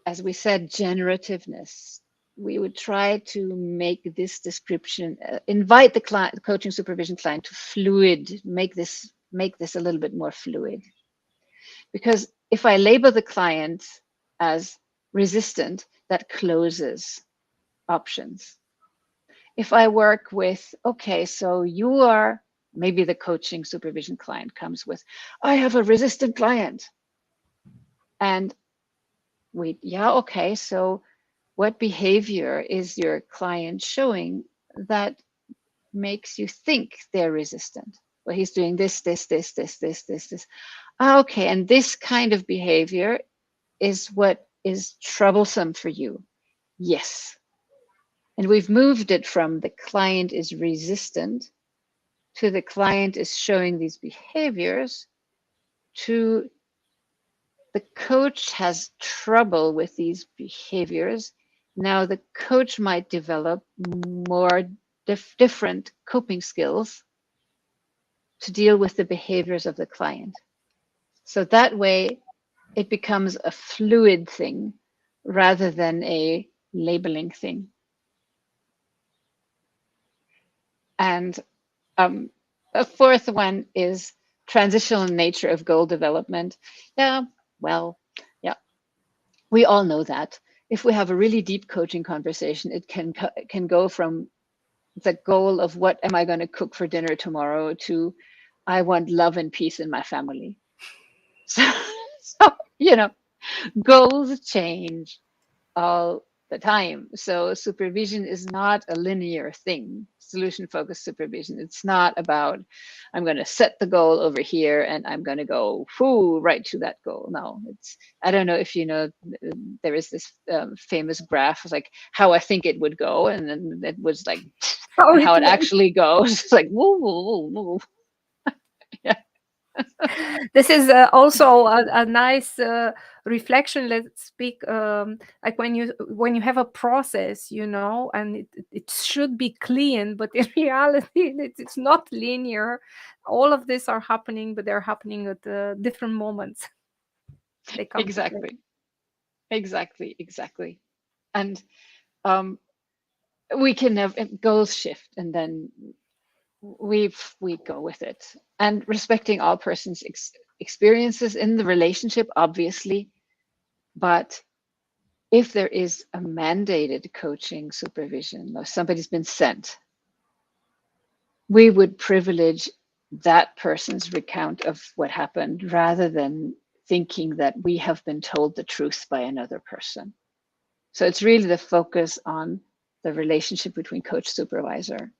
as we said, generativeness. We would try to make this description, invite the coaching supervision client to make this a little bit more fluid. Because if I label the client as resistant, that closes options. If I work with, okay, so you are maybe the coaching supervision client comes with, I have a resistant client. And okay, so what behavior is your client showing that makes you think they're resistant? Well, he's doing this. Okay, and this kind of behavior is what is troublesome for you. Yes. And we've moved it from the client is resistant to the client is showing these behaviors to the coach has trouble with these behaviors. Now the coach might develop more different coping skills to deal with the behaviors of the client. So that way it becomes a fluid thing rather than a labeling thing. And a fourth one is transitional nature of goal development. Yeah, well, yeah, we all know that. If we have a really deep coaching conversation, it can go from the goal of what am I going to cook for dinner tomorrow to I want love and peace in my family. So goals change all the time. So supervision is not a linear thing. Solution-focused supervision. It's not about I'm going to set the goal over here and I'm going to go right to that goal. No, I don't know if you know, there is this famous graph like how I think it would go, and then it was like how it actually goes. It's like woo, woo, woo, woo. Yeah. This is also a nice reflection. Let's speak like when you have a process, and it should be clean, but in reality it's not linear. All of this are happening, but they're happening at different moments. They come exactly and we can have goals shift, and then we go with it, and respecting all persons' experiences in the relationship, obviously. But if there is a mandated coaching supervision or somebody's been sent, we would privilege that person's recount of what happened rather than thinking that we have been told the truth by another person. So it's really the focus on the relationship between coach supervisor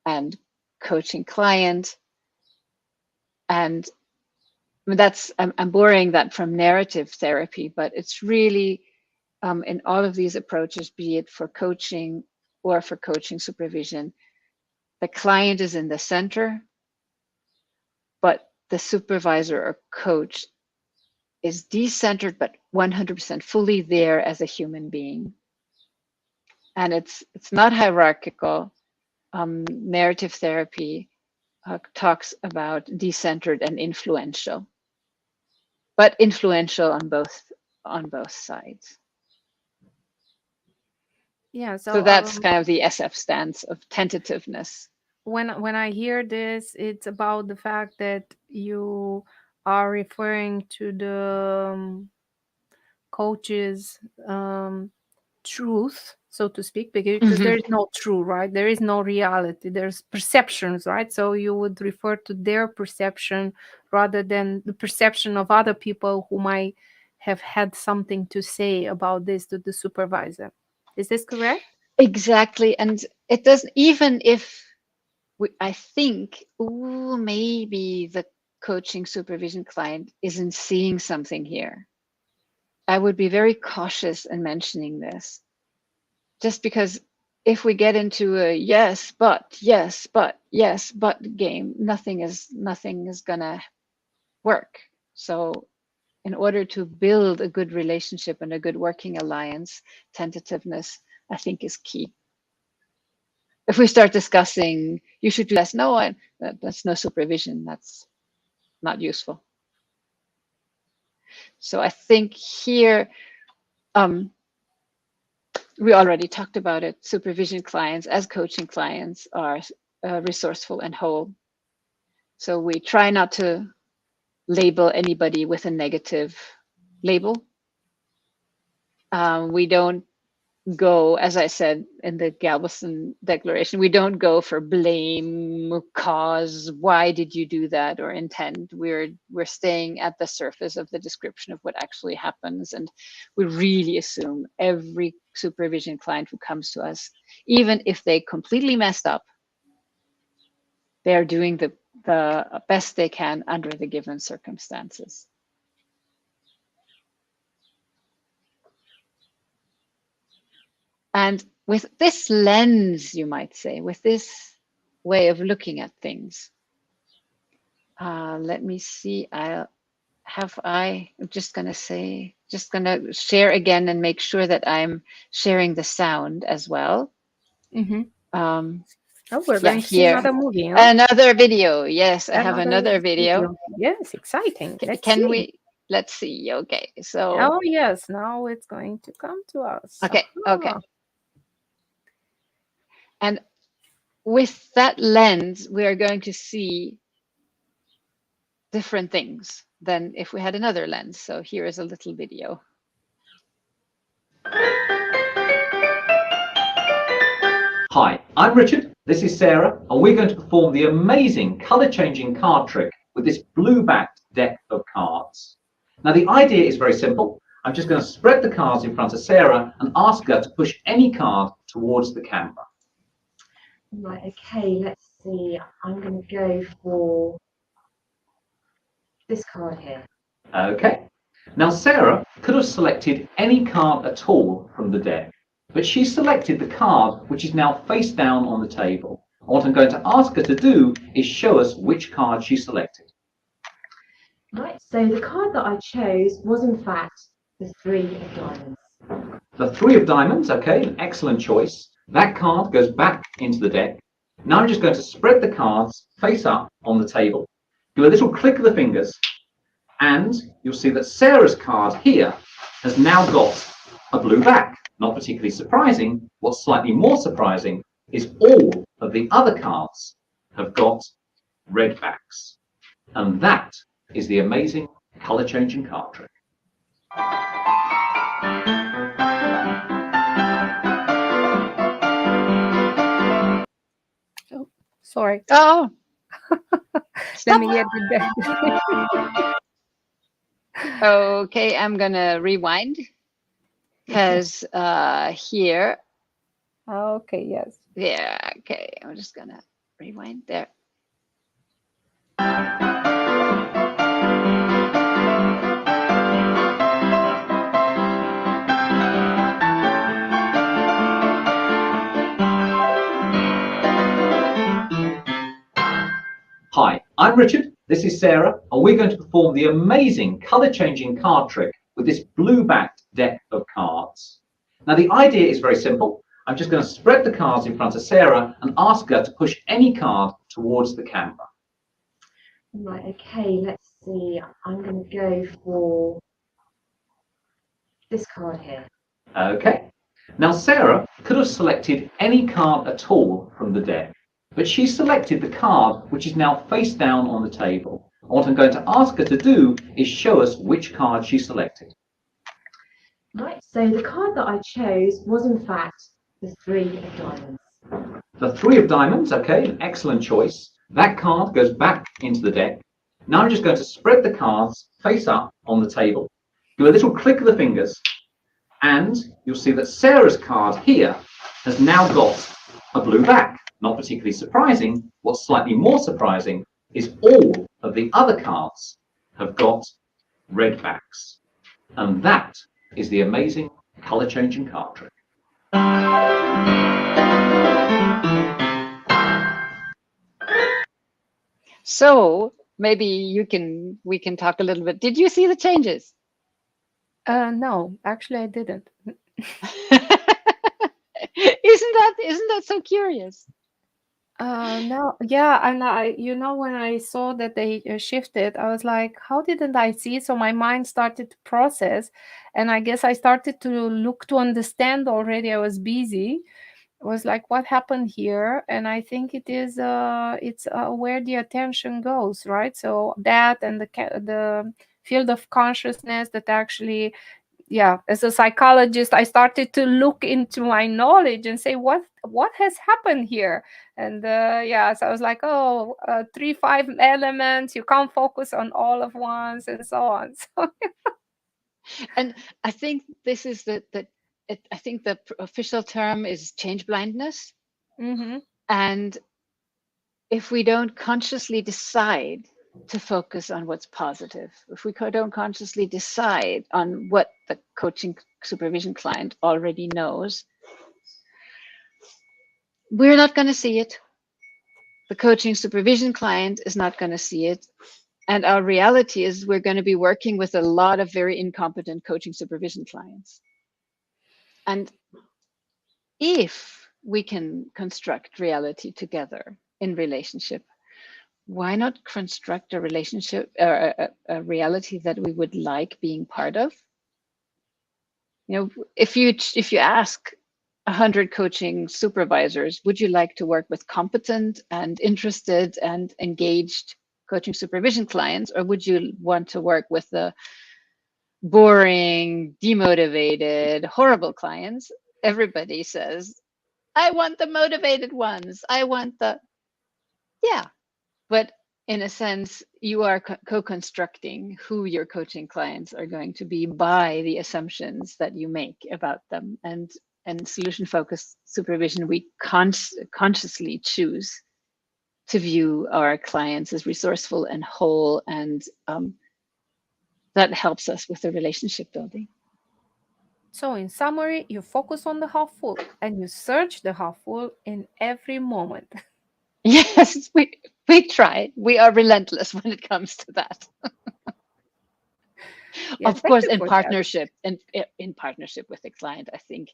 and coaching client. And I'm borrowing that from narrative therapy, but it's really in all of these approaches, be it for coaching or for coaching supervision, the client is in the center, but the supervisor or coach is decentered, but 100% fully there as a human being. And it's not hierarchical. Narrative therapy talks about decentered and influential, but influential on both sides. Yeah. So that's kind of the SF stance of tentativeness. When I hear this, it's about the fact that you are referring to the coach's truth, so to speak, because there is no truth, right? There is no reality. There's perceptions, right? So you would refer to their perception rather than the perception of other people who might have had something to say about this to the supervisor. Is this correct? Exactly. And it doesn't, even if I think, maybe the coaching supervision client isn't seeing something here, I would be very cautious in mentioning this, just because if we get into a yes but game, nothing is gonna work. So in order to build a good relationship and a good working alliance, tentativeness, I think, is key. If we start discussing you should do this, no, that's no supervision. That's not useful. So I think here, we already talked about it. Supervision clients as coaching clients are resourceful and whole. So we try not to label anybody with a negative label. We don't go, as I said in the Galveston Declaration, we don't go for blame, cause, why did you do that, or intent. We're staying at the surface of the description of what actually happens, and we really assume every supervision client who comes to us, even if they completely messed up, they are doing the best they can under the given circumstances. And with this lens, you might say, with this way of looking at things, let me see. I'm just going to share again and make sure that I'm sharing the sound as well. Oh, we're going to see Here. another movie. Huh? Another video. Yes, I have another video. Yes, exciting. Let's see. Okay, so. Oh, yes, now it's going to come to us. Okay, okay. And with that lens, we are going to see different things than if we had another lens. So here is a little video. Hi, I'm Richard, this is Sarah, and we're going to perform the amazing colour-changing card trick with this blue-backed deck of cards. Now the idea is very simple. I'm just going to spread the cards in front of Sarah and ask her to push any card towards the camera. Right, okay, let's see. I'm going to go for this card here. Okay. Now Sarah could have selected any card at all from the deck, but she selected the card which is now face down on the table. And what I'm going to ask her to do is show us which card she selected. Right, so the card that I chose was in fact the 3 of diamonds. The 3 of diamonds, okay, an excellent choice. That card goes back into the deck. Now I'm just going to spread the cards face up on the table. Do a little click of the fingers, and you'll see that Sarah's card here has now got a blue back. Not particularly surprising. What's slightly more surprising is all of the other cards have got red backs. And that is the amazing colour-changing card trick. Oh, sorry. Oh, Let me get the okay, I'm going to rewind because here. Okay, yes. Yeah, okay, I'm just going to rewind there. Hi, I'm Richard, this is Sarah, and we're going to perform the amazing colour-changing card trick with this blue-backed deck of cards. Now the idea is very simple. I'm just going to spread the cards in front of Sarah and ask her to push any card towards the camera. Right, okay, let's see. I'm going to go for this card here. Okay. Now Sarah could have selected any card at all from the deck, but she selected the card which is now face down on the table. And what I'm going to ask her to do is show us which card she selected. Right, so the card that I chose was in fact the 3 of diamonds. The 3 of diamonds, okay, an excellent choice. That card goes back into the deck. Now I'm just going to spread the cards face up on the table. Do a little click of the fingers, and you'll see that Sarah's card here has now got a blue back. Not particularly surprising. What's slightly more surprising is all of the other cards have got red backs. And that is the amazing colour-changing card trick. So maybe we can talk a little bit. Did you see the changes? No, actually I didn't. Isn't that so curious? No, yeah, and when I saw that they shifted, I was like, how didn't I see it? So my mind started to process, and I guess I started to look to understand already. I was busy. I was like, what happened here? And I think it is it's where the attention goes, right? So that and the field of consciousness that actually yeah, as a psychologist, I started to look into my knowledge and say, what has happened here? And yeah, so I was like, oh, 3, 5 elements, you can't focus on all of once, and so on. So And I think this is I think the official term is change blindness. mm-hmm. And if we don't consciously decide to focus on what's positive, if we don't consciously decide on what the coaching supervision client already knows, we're not going to see it. The coaching supervision client is not going to see it. And our reality is we're going to be working with a lot of very incompetent coaching supervision clients. And if we can construct reality together in relationship, why not construct a relationship or a reality that we would like being part of? You know, if you ask 100 coaching supervisors, would you like to work with competent and interested and engaged coaching supervision clients, or would you want to work with the boring, demotivated, horrible clients? Everybody says, I want the motivated ones. I want the, yeah. But in a sense, you are co-constructing who your coaching clients are going to be by the assumptions that you make about them. And solution-focused supervision, we consciously choose to view our clients as resourceful and whole, and that helps us with the relationship building. So in summary, you focus on the half full and you search the half full in every moment. Yes, we try. We are relentless when it comes to that. Yeah, Of thank course, you in for that. partnership and in partnership with the client, I think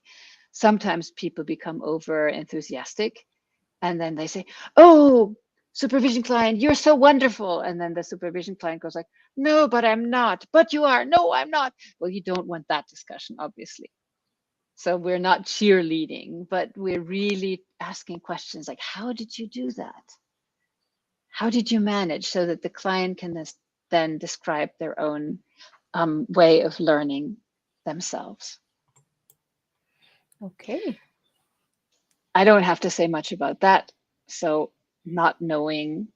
sometimes people become over enthusiastic, and then they say, "Oh, supervision client, you're so wonderful," and then the supervision client goes like, "No, but I'm not. But you are. No, I'm not." Well, you don't want that discussion, obviously. So we're not cheerleading, but we're really asking questions like, "How did you do that? How did you manage?" So that the client can then describe their own way of learning themselves. Okay. I don't have to say much about that. So not knowing,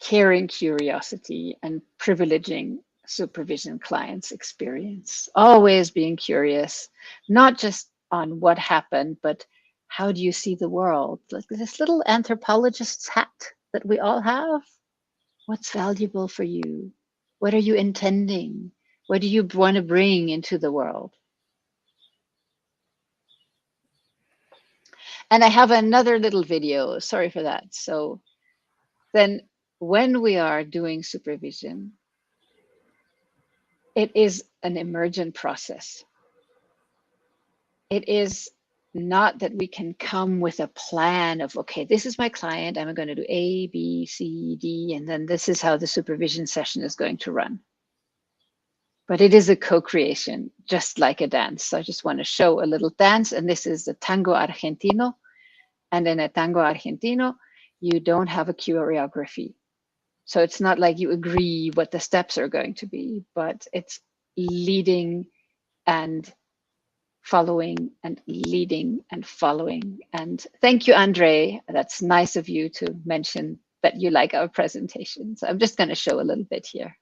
caring curiosity, and privileging supervision clients' experience. Always being curious, not just on what happened, but how do you see the world? Like this little anthropologist's hat that we all have. What's valuable for you? What are you intending? What do you want to bring into the world? And I have another little video, sorry for that. So then when we are doing supervision, it is an emergent process. It is not that we can come with a plan of, okay, this is my client, I'm going to do A, B, C, D, and then this is how the supervision session is going to run. But it is a co-creation, just like a dance. So I just want to show a little dance, and this is the tango argentino. And in a tango argentino, you don't have a choreography. So it's not like you agree what the steps are going to be, but it's leading and following and leading and following. And thank you, Andre. That's nice of you to mention that you like our presentation. So I'm just going to show a little bit here.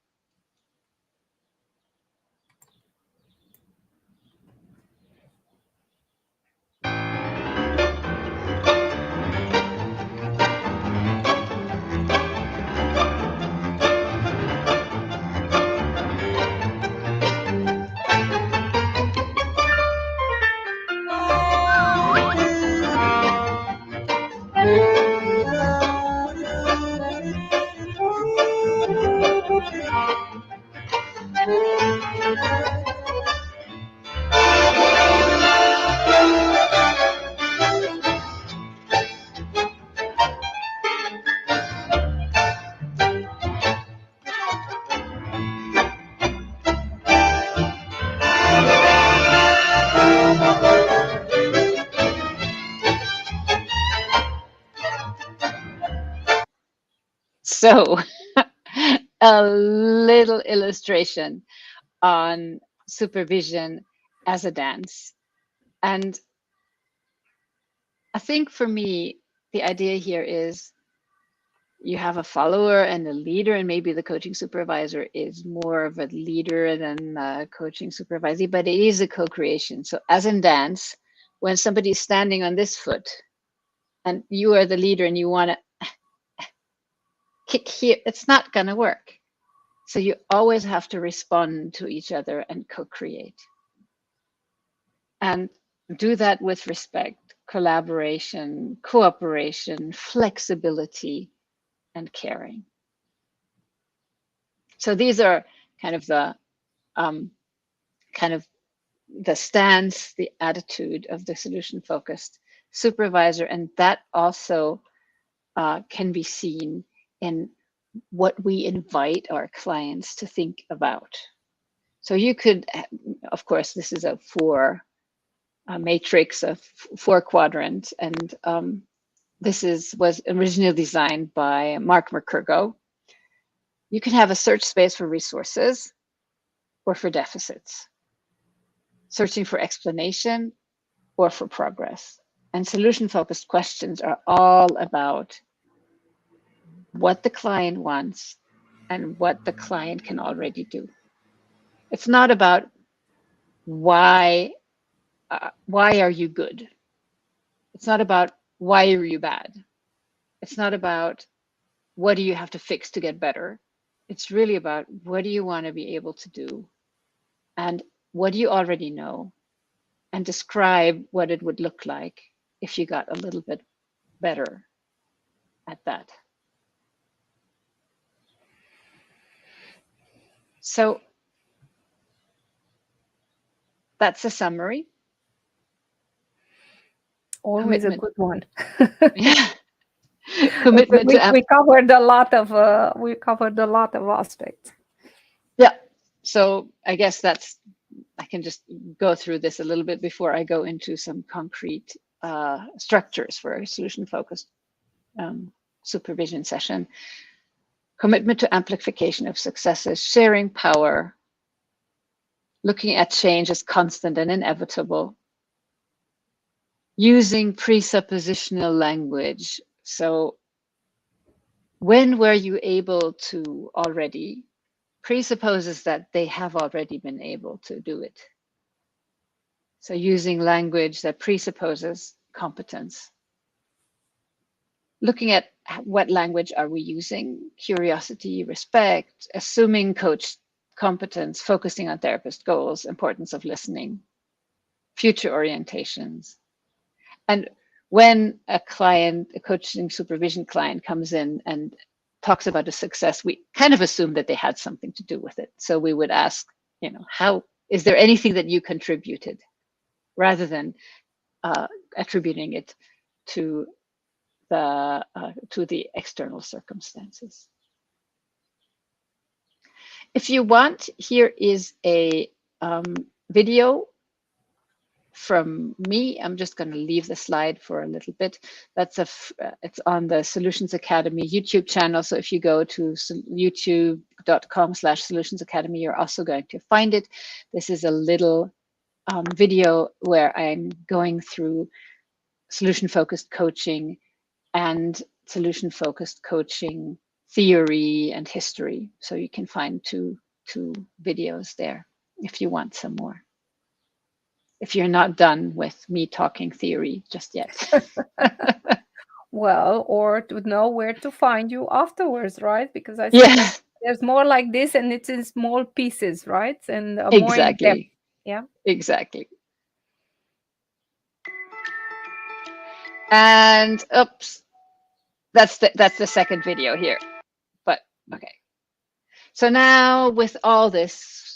So a little illustration on supervision as a dance. And I think for me, the idea here is you have a follower and a leader, and maybe the coaching supervisor is more of a leader than a coaching supervisor, but it is a co-creation. So as in dance, when somebody is standing on this foot and you are the leader and you want to kick here, it's not going to work. So you always have to respond to each other and co-create. And do that with respect, collaboration, cooperation, flexibility, and caring. So these are kind of the stance, the attitude of the solution-focused supervisor, and that also can be seen in what we invite our clients to think about. So you could, of course, this is a matrix of 4 quadrants, and this was originally designed by Mark Mercurgo. You can have a search space for resources or for deficits, searching for explanation or for progress. And solution-focused questions are all about what the client wants and what the client can already do. It's not about why are you good? It's not about why are you bad? It's not about what do you have to fix to get better? It's really about what do you want to be able to do? And what do you already know? And describe what it would look like if you got a little bit better at that. So that's a summary. Always a good one. Yeah. Commitment to we covered a lot of aspects. Yeah. So I guess I can just go through this a little bit before I go into some concrete structures for a solution-focused supervision session. Commitment to amplification of successes, sharing power, looking at change as constant and inevitable, using presuppositional language. So when were you able to already presupposes that they have already been able to do it. So using language that presupposes competence. Looking at what language are we using, curiosity, respect, assuming coach competence, focusing on therapist goals, importance of listening, future orientations. And when a coaching supervision client comes in and talks about a success, we kind of assume that they had something to do with it. So we would ask, how is there anything that you contributed, rather than attributing it to the external circumstances. If you want, here is a video from me. I'm just going to leave the slide for a little bit. It's on the Solutions Academy YouTube channel. So if you go to youtube.com/Solutions Academy, you're also going to find it. This is a little video where I'm going through solution-focused coaching and solution-focused coaching theory and history. So you can find two videos there if you want some more. If you're not done with me talking theory just yet. Well, or to know where to find you afterwards, right? Because I think there's more like this, and it's in small pieces, right? And more in depth. Yeah, exactly. And oops, that's the second video here. But okay. So now with all this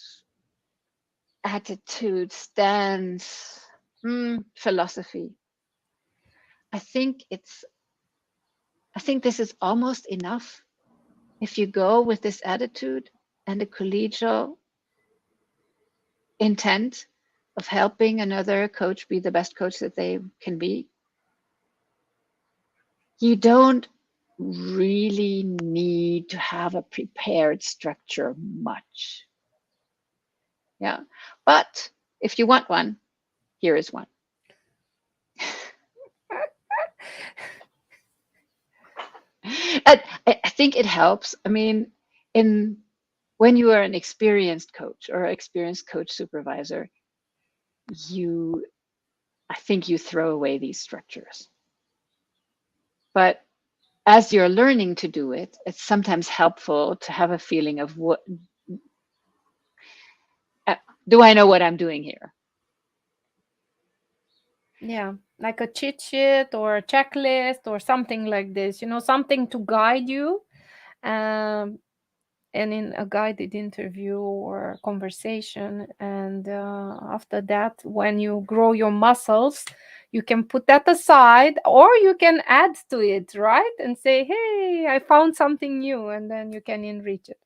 attitude, stance, philosophy, I think this is almost enough. If you go with this attitude and a collegial intent of helping another coach be the best coach that they can be, you don't really need to have a prepared structure much. Yeah, but If you want one, here is one. And I think it helps. I mean, when you are an experienced coach or experienced coach supervisor, I think you throw away these structures. But as you're learning to do it, it's sometimes helpful to have a feeling of what do I know what I'm doing here? Yeah, like a cheat sheet or a checklist or something like this, something to guide you. And in a guided interview or conversation. And after that, when you grow your muscles, you can put that aside, or you can add to it, right? And say, hey, I found something new, and then you can enrich it.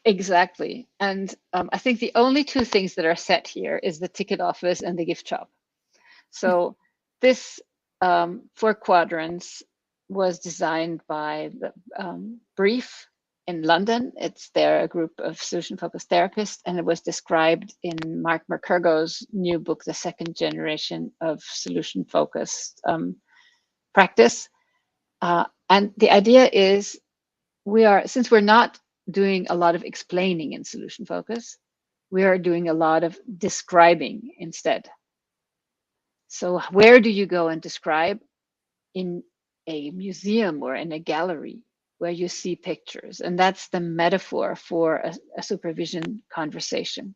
Exactly. And I think the only two things that are set here is the ticket office and the gift shop. So this 4 quadrants was designed by the Brief in London. They're a group of solution-focused therapists, and it was described in Mark McCurgo's new book, The Second Generation of Solution-Focused Practice. And the idea is since we're not doing a lot of explaining in solution focus, we are doing a lot of describing instead. So where do you go and describe? In a museum or in a gallery where you see pictures. And that's the metaphor for a supervision conversation.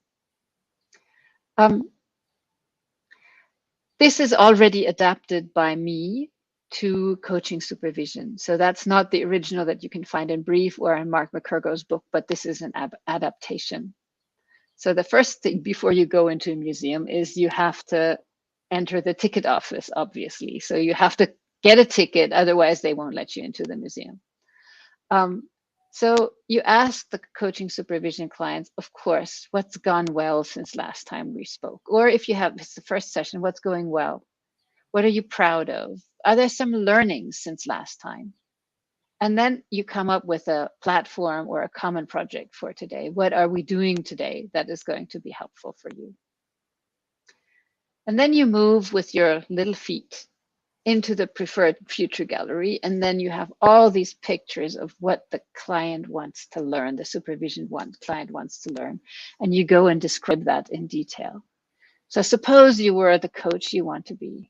This is already adapted by me to coaching supervision. So that's not the original that you can find in Brief or in Mark McCurgo's book, but this is an adaptation. So the first thing before you go into a museum is you have to enter the ticket office, obviously. So you have to get a ticket, otherwise they won't let you into the museum. So you ask the coaching supervision clients, of course, what's gone well since last time we spoke? Or if it's the first session, what's going well? What are you proud of? Are there some learnings since last time? And then you come up with a platform or a common project for today. What are we doing today that is going to be helpful for you? And then you move with your little feet into the preferred future gallery. And then you have all these pictures of what the client wants to learn, the supervision client wants to learn. And you go and describe that in detail. So suppose you were the coach you want to be.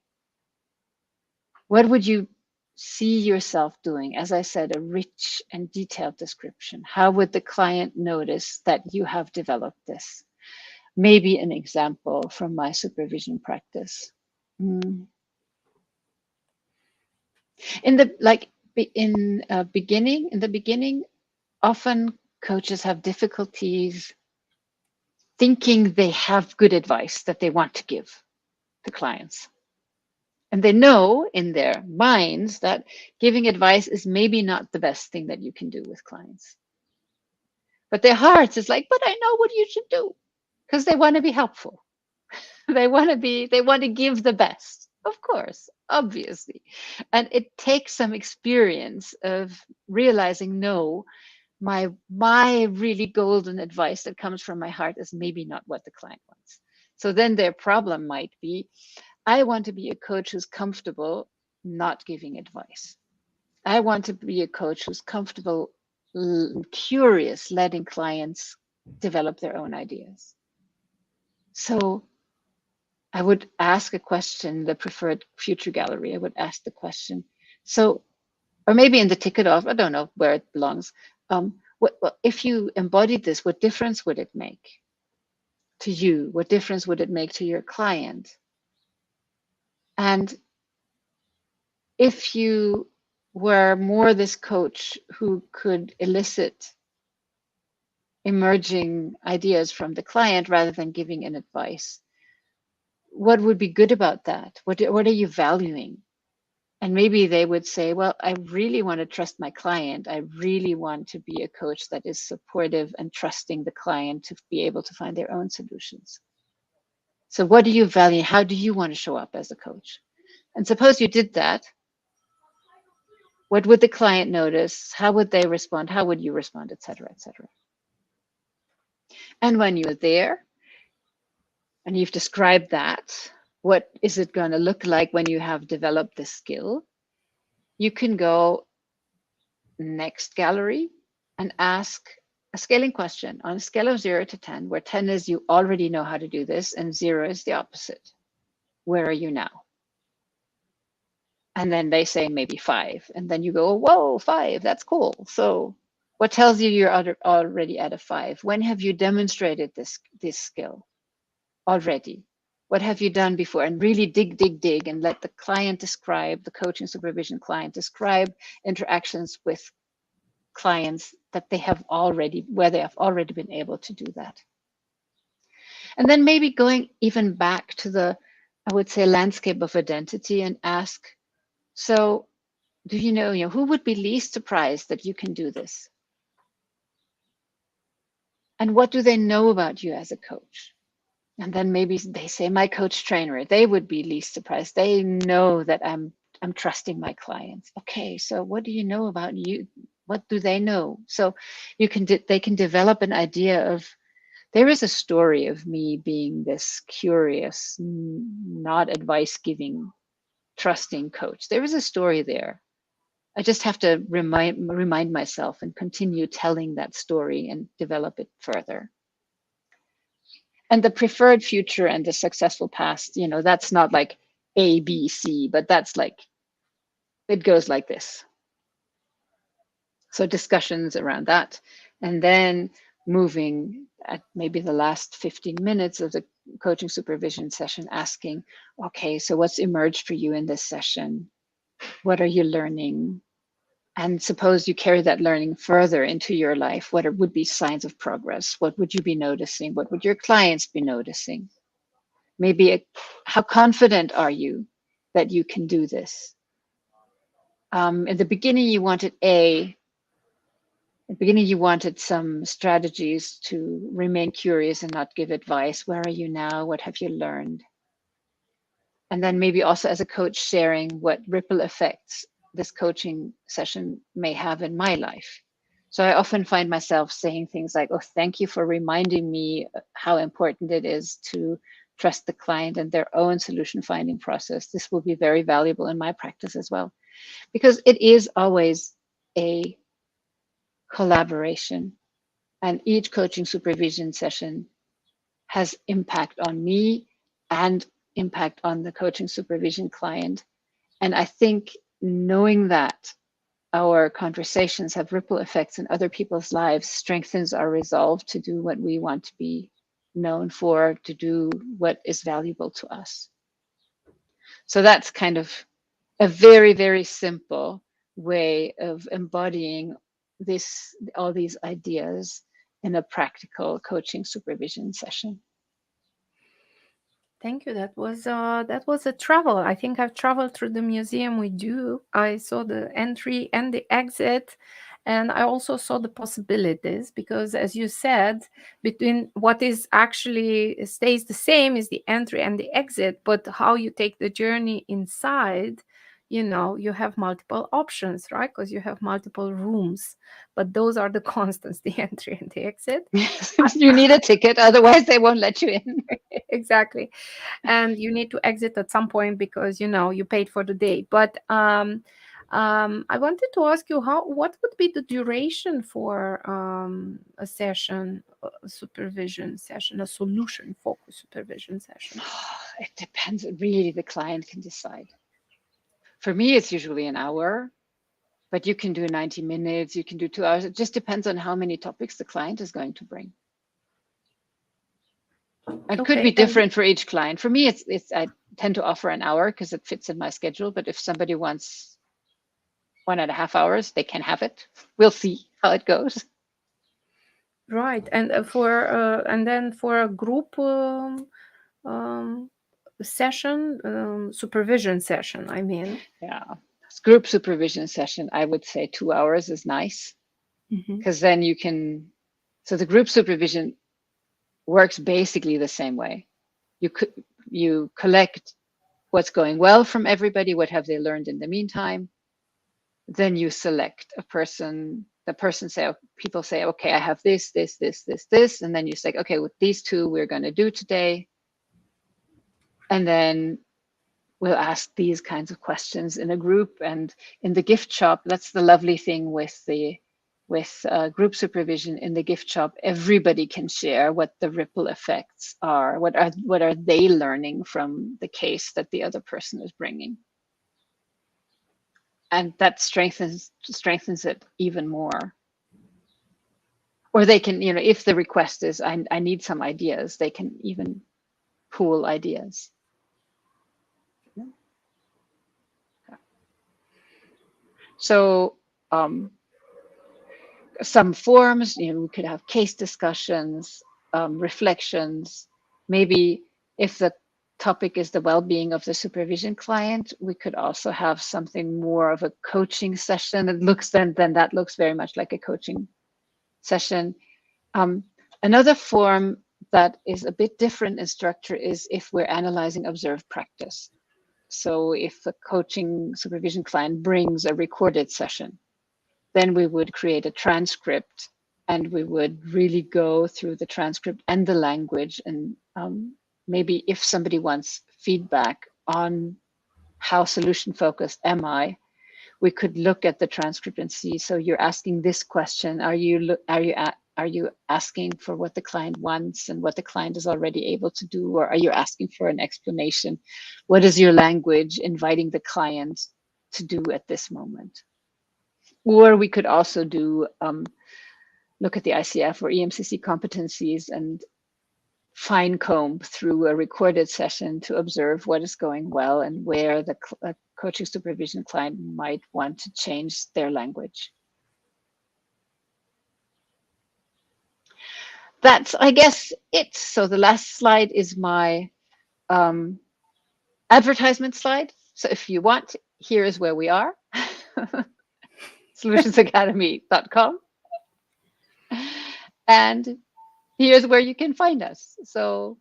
What would you see yourself doing? As I said, a rich and detailed description. How would the client notice that you have developed this? Maybe an example from my supervision practice. In the beginning, often coaches have difficulties thinking they have good advice that they want to give to clients. And they know in their minds that giving advice is maybe not the best thing that you can do with clients. But their hearts is like, but I know what you should do, because they want to be helpful. They want to give the best. Of course, obviously. And it takes some experience of realizing, no, my really golden advice that comes from my heart is maybe not what the client wants. So then their problem might be, I want to be a coach who's comfortable not giving advice. I want to be a coach who's comfortable, curious, letting clients develop their own ideas. So I would ask a question, the preferred future gallery, I would ask the question. So, or maybe in the ticket off, I don't know where it belongs. If you embodied this, what difference would it make to you? What difference would it make to your client? And if you were more this coach who could elicit emerging ideas from the client rather than giving an advice, what would be good about that? What are you valuing? And maybe they would say, well, I really want to trust my client. I really want to be a coach that is supportive and trusting the client to be able to find their own solutions. So what do you value? How do you want to show up as a coach? And suppose you did that. What would the client notice? How would they respond? How would you respond, et cetera, et cetera. And when you're there, and you've described that, what is it going to look like when you have developed this skill? You can go next gallery and ask a scaling question on a scale of 0 to 10, where 10 is you already know how to do this and 0 is the opposite. Where are you now? And then they say maybe 5. And then you go, whoa, 5, that's cool. So what tells you you're already at a 5? When have you demonstrated this skill already? What have you done before? And really dig and let the client describe, the coaching supervision client describe interactions with clients that they have already, where they have already been able to do that. And then maybe going even back to the, I would say, landscape of identity and ask, so do you know, who would be least surprised that you can do this? And what do they know about you as a coach? And then maybe they say, my coach trainer, they would be least surprised. They know that I'm trusting my clients. Okay, so what do you know about you? What do they know? So they can develop an idea of, there is a story of me being this curious, not advice-giving, trusting coach. There is a story there. I just have to remind myself and continue telling that story and develop it further. And the preferred future and the successful past, that's not like A, B, C, but that's like, it goes like this. So discussions around that. And then moving at maybe the last 15 minutes of the coaching supervision session, asking, okay, so what's emerged for you in this session? What are you learning? And suppose you carry that learning further into your life, what would be signs of progress? What would you be noticing? What would your clients be noticing? Maybe how confident are you that you can do this? In the beginning, you wanted some strategies to remain curious and not give advice. Where are you now? What have you learned? And then maybe also as a coach, sharing what ripple effects this coaching session may have in my life. So I often find myself saying things like, oh, thank you for reminding me how important it is to trust the client and their own solution finding process. This will be very valuable in my practice as well, because it is always a collaboration, and each coaching supervision session has impact on me and impact on the coaching supervision client. And I think knowing that our conversations have ripple effects in other people's lives strengthens our resolve to do what we want to be known for, to do what is valuable to us. So that's kind of a very, very simple way of embodying all these ideas in a practical coaching supervision session. Thank you. That was a travel. I think I've traveled through the museum we do. I saw the entry and the exit, and I also saw the possibilities, because as you said, between what is actually stays the same is the entry and the exit, but how you take the journey inside, you have multiple options, right? Because you have multiple rooms, but those are the constants, the entry and the exit. You need a ticket, otherwise they won't let you in. Exactly. And you need to exit at some point because you paid for the day. But I wanted to ask you, what would be the duration for a session, a supervision session, a solution focused supervision session? It depends. Really, the client can decide. For me, it's usually an hour, but you can do 90 minutes, you can do 2 hours. It just depends on how many topics the client is going to bring. It could be different for each client. For me, I tend to offer an hour because it fits in my schedule. But if somebody wants 1.5 hours, they can have it. We'll see how it goes. Right, and then for a group session, supervision session, I mean. Yeah, group supervision session, I would say 2 hours is nice, because then you can. So the group supervision works basically the same way. You collect what's going well from everybody, what have they learned in the meantime. Then you select a person. People say, okay, I have this, and then you say, okay, with these two we're going to do today. And then we'll ask these kinds of questions in a group. And in the gift shop, that's the lovely thing with group supervision. In the gift shop, everybody can share what the ripple effects are. What are they learning from the case that the other person is bringing? And that strengthens it even more. Or they can, if the request is, I need some ideas, they can even pool ideas. So some forms, we could have case discussions, reflections. Maybe if the topic is the well-being of the supervision client, we could also have something more of a coaching session. It looks then that looks very much like a coaching session. Another form that is a bit different in structure is if we're analyzing observed practice. So if a coaching supervision client brings a recorded session, then we would create a transcript and we would really go through the transcript and the language. And maybe if somebody wants feedback on how solution focused am I, we could look at the transcript and see, so you're asking this question, are you asking for what the client wants and what the client is already able to do, or are you asking for an explanation? What is your language inviting the client to do at this moment? Or we could also do look at the ICF or EMCC competencies and fine comb through a recorded session to observe what is going well and where the coaching supervision client might want to change their language. That's, I guess, it. So the last slide is my advertisement slide. So if you want, here is where we are. solutionsacademy.com. And here's where you can find us. So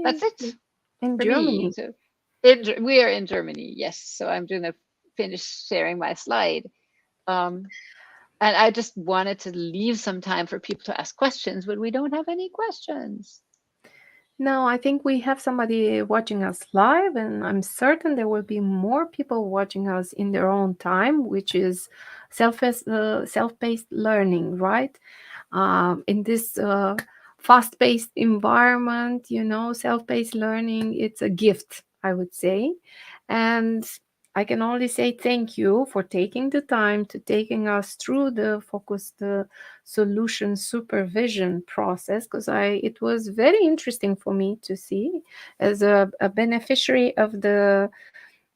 that's it. In Germany. So we are in Germany, yes. So I'm going to finish sharing my slide. And I just wanted to leave some time for people to ask questions, but we don't have any questions. No, I think we have somebody watching us live, and I'm certain there will be more people watching us in their own time, which is self-paced learning, right? In this fast-paced environment, self-paced learning, it's a gift, I would say. And I can only say thank you for taking the time to taking us through the focused solution supervision process, because it was very interesting for me to see as a beneficiary of the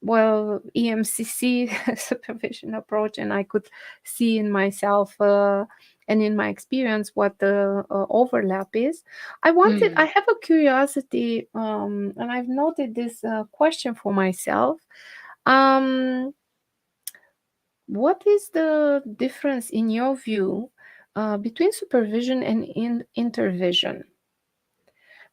EMCC supervision approach, and I could see in myself and in my experience what the overlap is. I have a curiosity, and I've noted this question for myself. What is the difference in your view between supervision and intervision?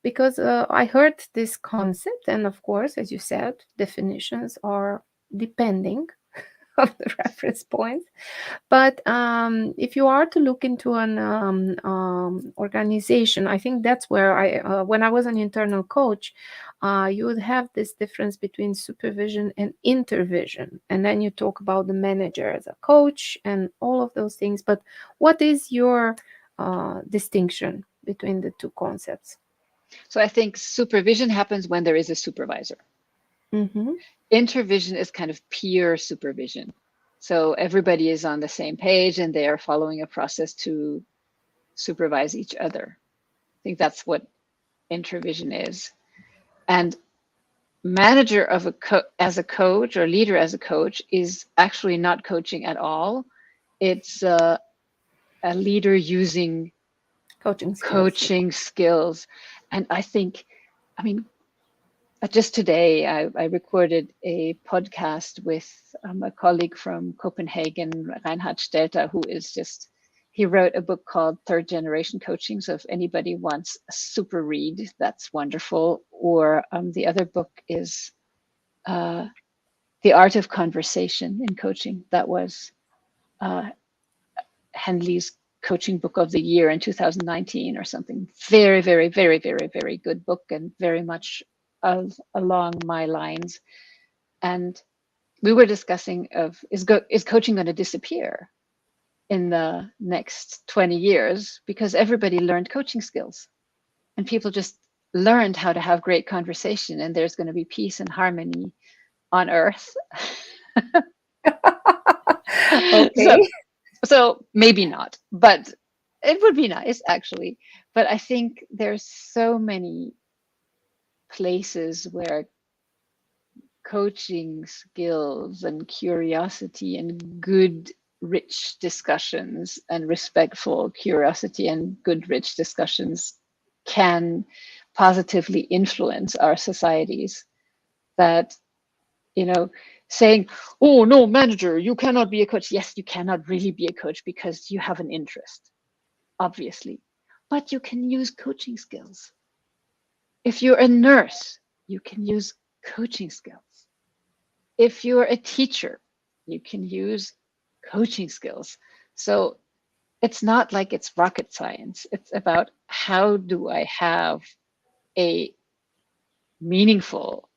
Because I heard this concept, and of course, as you said, definitions are depending on the reference points. But if you are to look into an organization, I think that's where when I was an internal coach, you would have this difference between supervision and intervision. And then you talk about the manager as a coach and all of those things. But what is your distinction between the two concepts? So I think supervision happens when there is a supervisor. Mm-hmm. Intervision is kind of peer supervision. So everybody is on the same page and they are following a process to supervise each other. I think that's what intervision is. And manager as a coach or leader as a coach is actually not coaching at all. It's a leader using coaching skills. And I think, just today, I recorded a podcast with a colleague from Copenhagen, Reinhard Stelter, he wrote a book called Third Generation Coaching. So if anybody wants a super read, that's wonderful. Or the other book is The Art of Conversation in Coaching. That was Henley's Coaching Book of the Year in 2019 or something. Very, very, very, very, very good book, and very much along my lines. And we were discussing of is coaching going to disappear in the next 20 years because everybody learned coaching skills and people just learned how to have great conversation and there's going to be peace and harmony on earth. Okay. So maybe not, but it would be nice actually. But I think there's so many places where coaching skills and curiosity and good rich discussions and respectful curiosity and good rich discussions can positively influence our societies. That, you know, saying, oh no, manager, you cannot be a coach. Yes, you cannot really be a coach because you have an interest, obviously, but you can use coaching skills. If you're a nurse, you can use coaching skills. If you're a teacher, you can use coaching skills. So it's not like it's rocket science. It's about how do I have a meaningful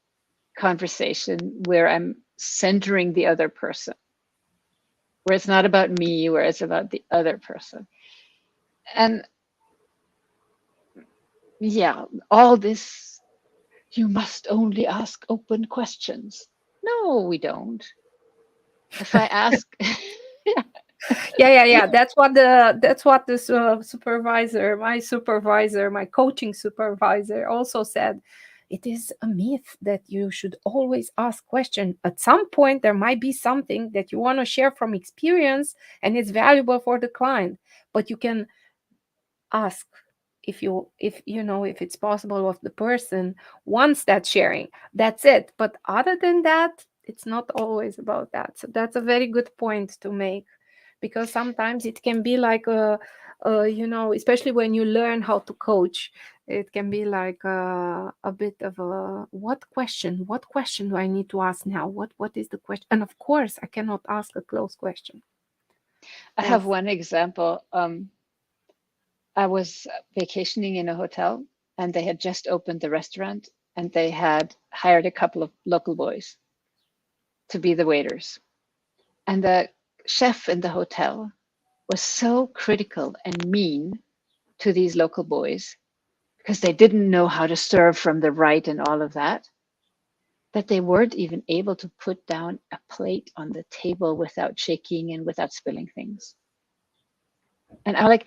conversation where I'm centering the other person, where it's not about me, where it's about the other person. And yeah, all this, you must only ask open questions. No, we don't. If I ask, Yeah. That's what the supervisor, my coaching supervisor, also said. It is a myth that you should always ask questions. At some point, there might be something that you want to share from experience, and it's valuable for the client. But you can ask if it's possible if the person wants that sharing. That's it. But other than that, it's not always about that. So that's a very good point to make, because sometimes it can be like especially when you learn how to coach, it can be like a bit of a what question do I need to ask now, what is the question, and of course I cannot ask a closed question. I have one example. I was vacationing in a hotel and they had just opened the restaurant and they had hired a couple of local boys to be the waiters. And the chef in the hotel was so critical and mean to these local boys because they didn't know how to serve from the right and all of that, that they weren't even able to put down a plate on the table without shaking and without spilling things. And I'm like,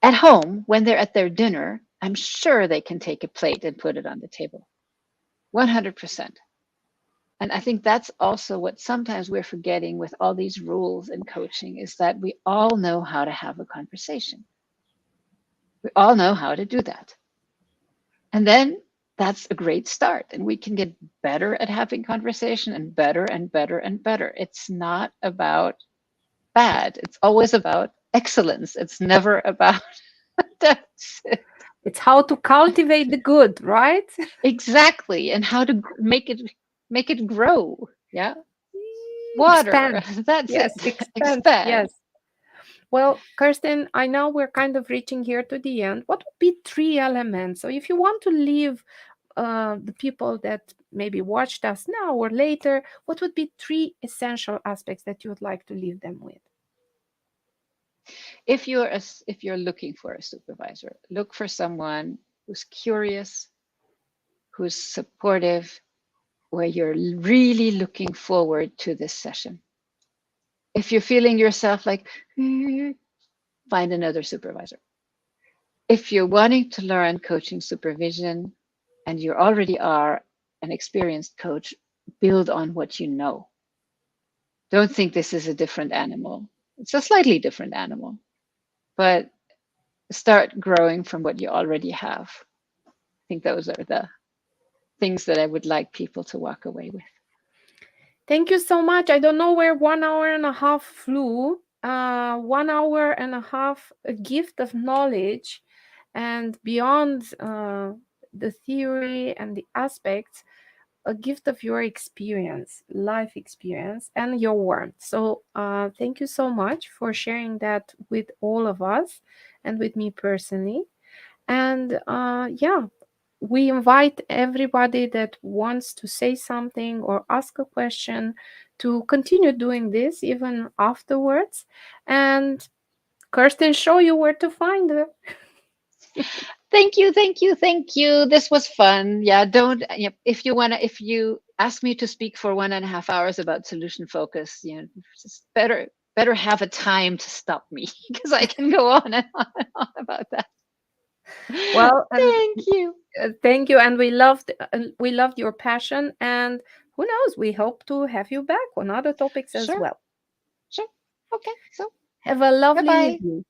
at home, when they're at their dinner, I'm sure they can take a plate and put it on the table. 100%. And I think that's also what sometimes we're forgetting with all these rules in coaching, is that we all know how to have a conversation. We all know how to do that. And then that's a great start. And we can get better at having conversation and better and better and better. It's not about bad. It's always about excellence. It's never about that's it. It's how to cultivate the good, right? Exactly. And how to make it grow. Yeah. Water. Expand. That's Yes, it. expand. Yes. Well, Kirsten, I know we're kind of reaching here to the end. What would be 3 elements? So if you want to leave the people that maybe watched us now or later, what would be 3 essential aspects that you would like to leave them with? If you're looking for a supervisor, look for someone who's curious, who's supportive, where you're really looking forward to this session. If you're feeling yourself like, find another supervisor. If you're wanting to learn coaching supervision and you already are an experienced coach, build on what you know. Don't think this is a different animal. It's a slightly different animal, but start growing from what you already have. I think those are the things that I would like people to walk away with. Thank you so much. I don't know where 1 hour and a half flew. 1 hour and a half, a gift of knowledge, and beyond the theory and the aspects, a gift of your experience, life experience, and your warmth. So thank you so much for sharing that with all of us and with me personally. And we invite everybody that wants to say something or ask a question to continue doing this even afterwards. And Kirsten, show you where to find her. Thank you, thank you, thank you. This was fun. Yeah, don't, if you want to, if you ask me to speak for 1.5 hours about solution focus, just better have a time to stop me because I can go on and on and on about that. Well, Thank you. thank you, and we loved your passion, and who knows, we hope to have you back on other topics as Sure, well. sure. Okay, so Have a lovely bye-bye. evening.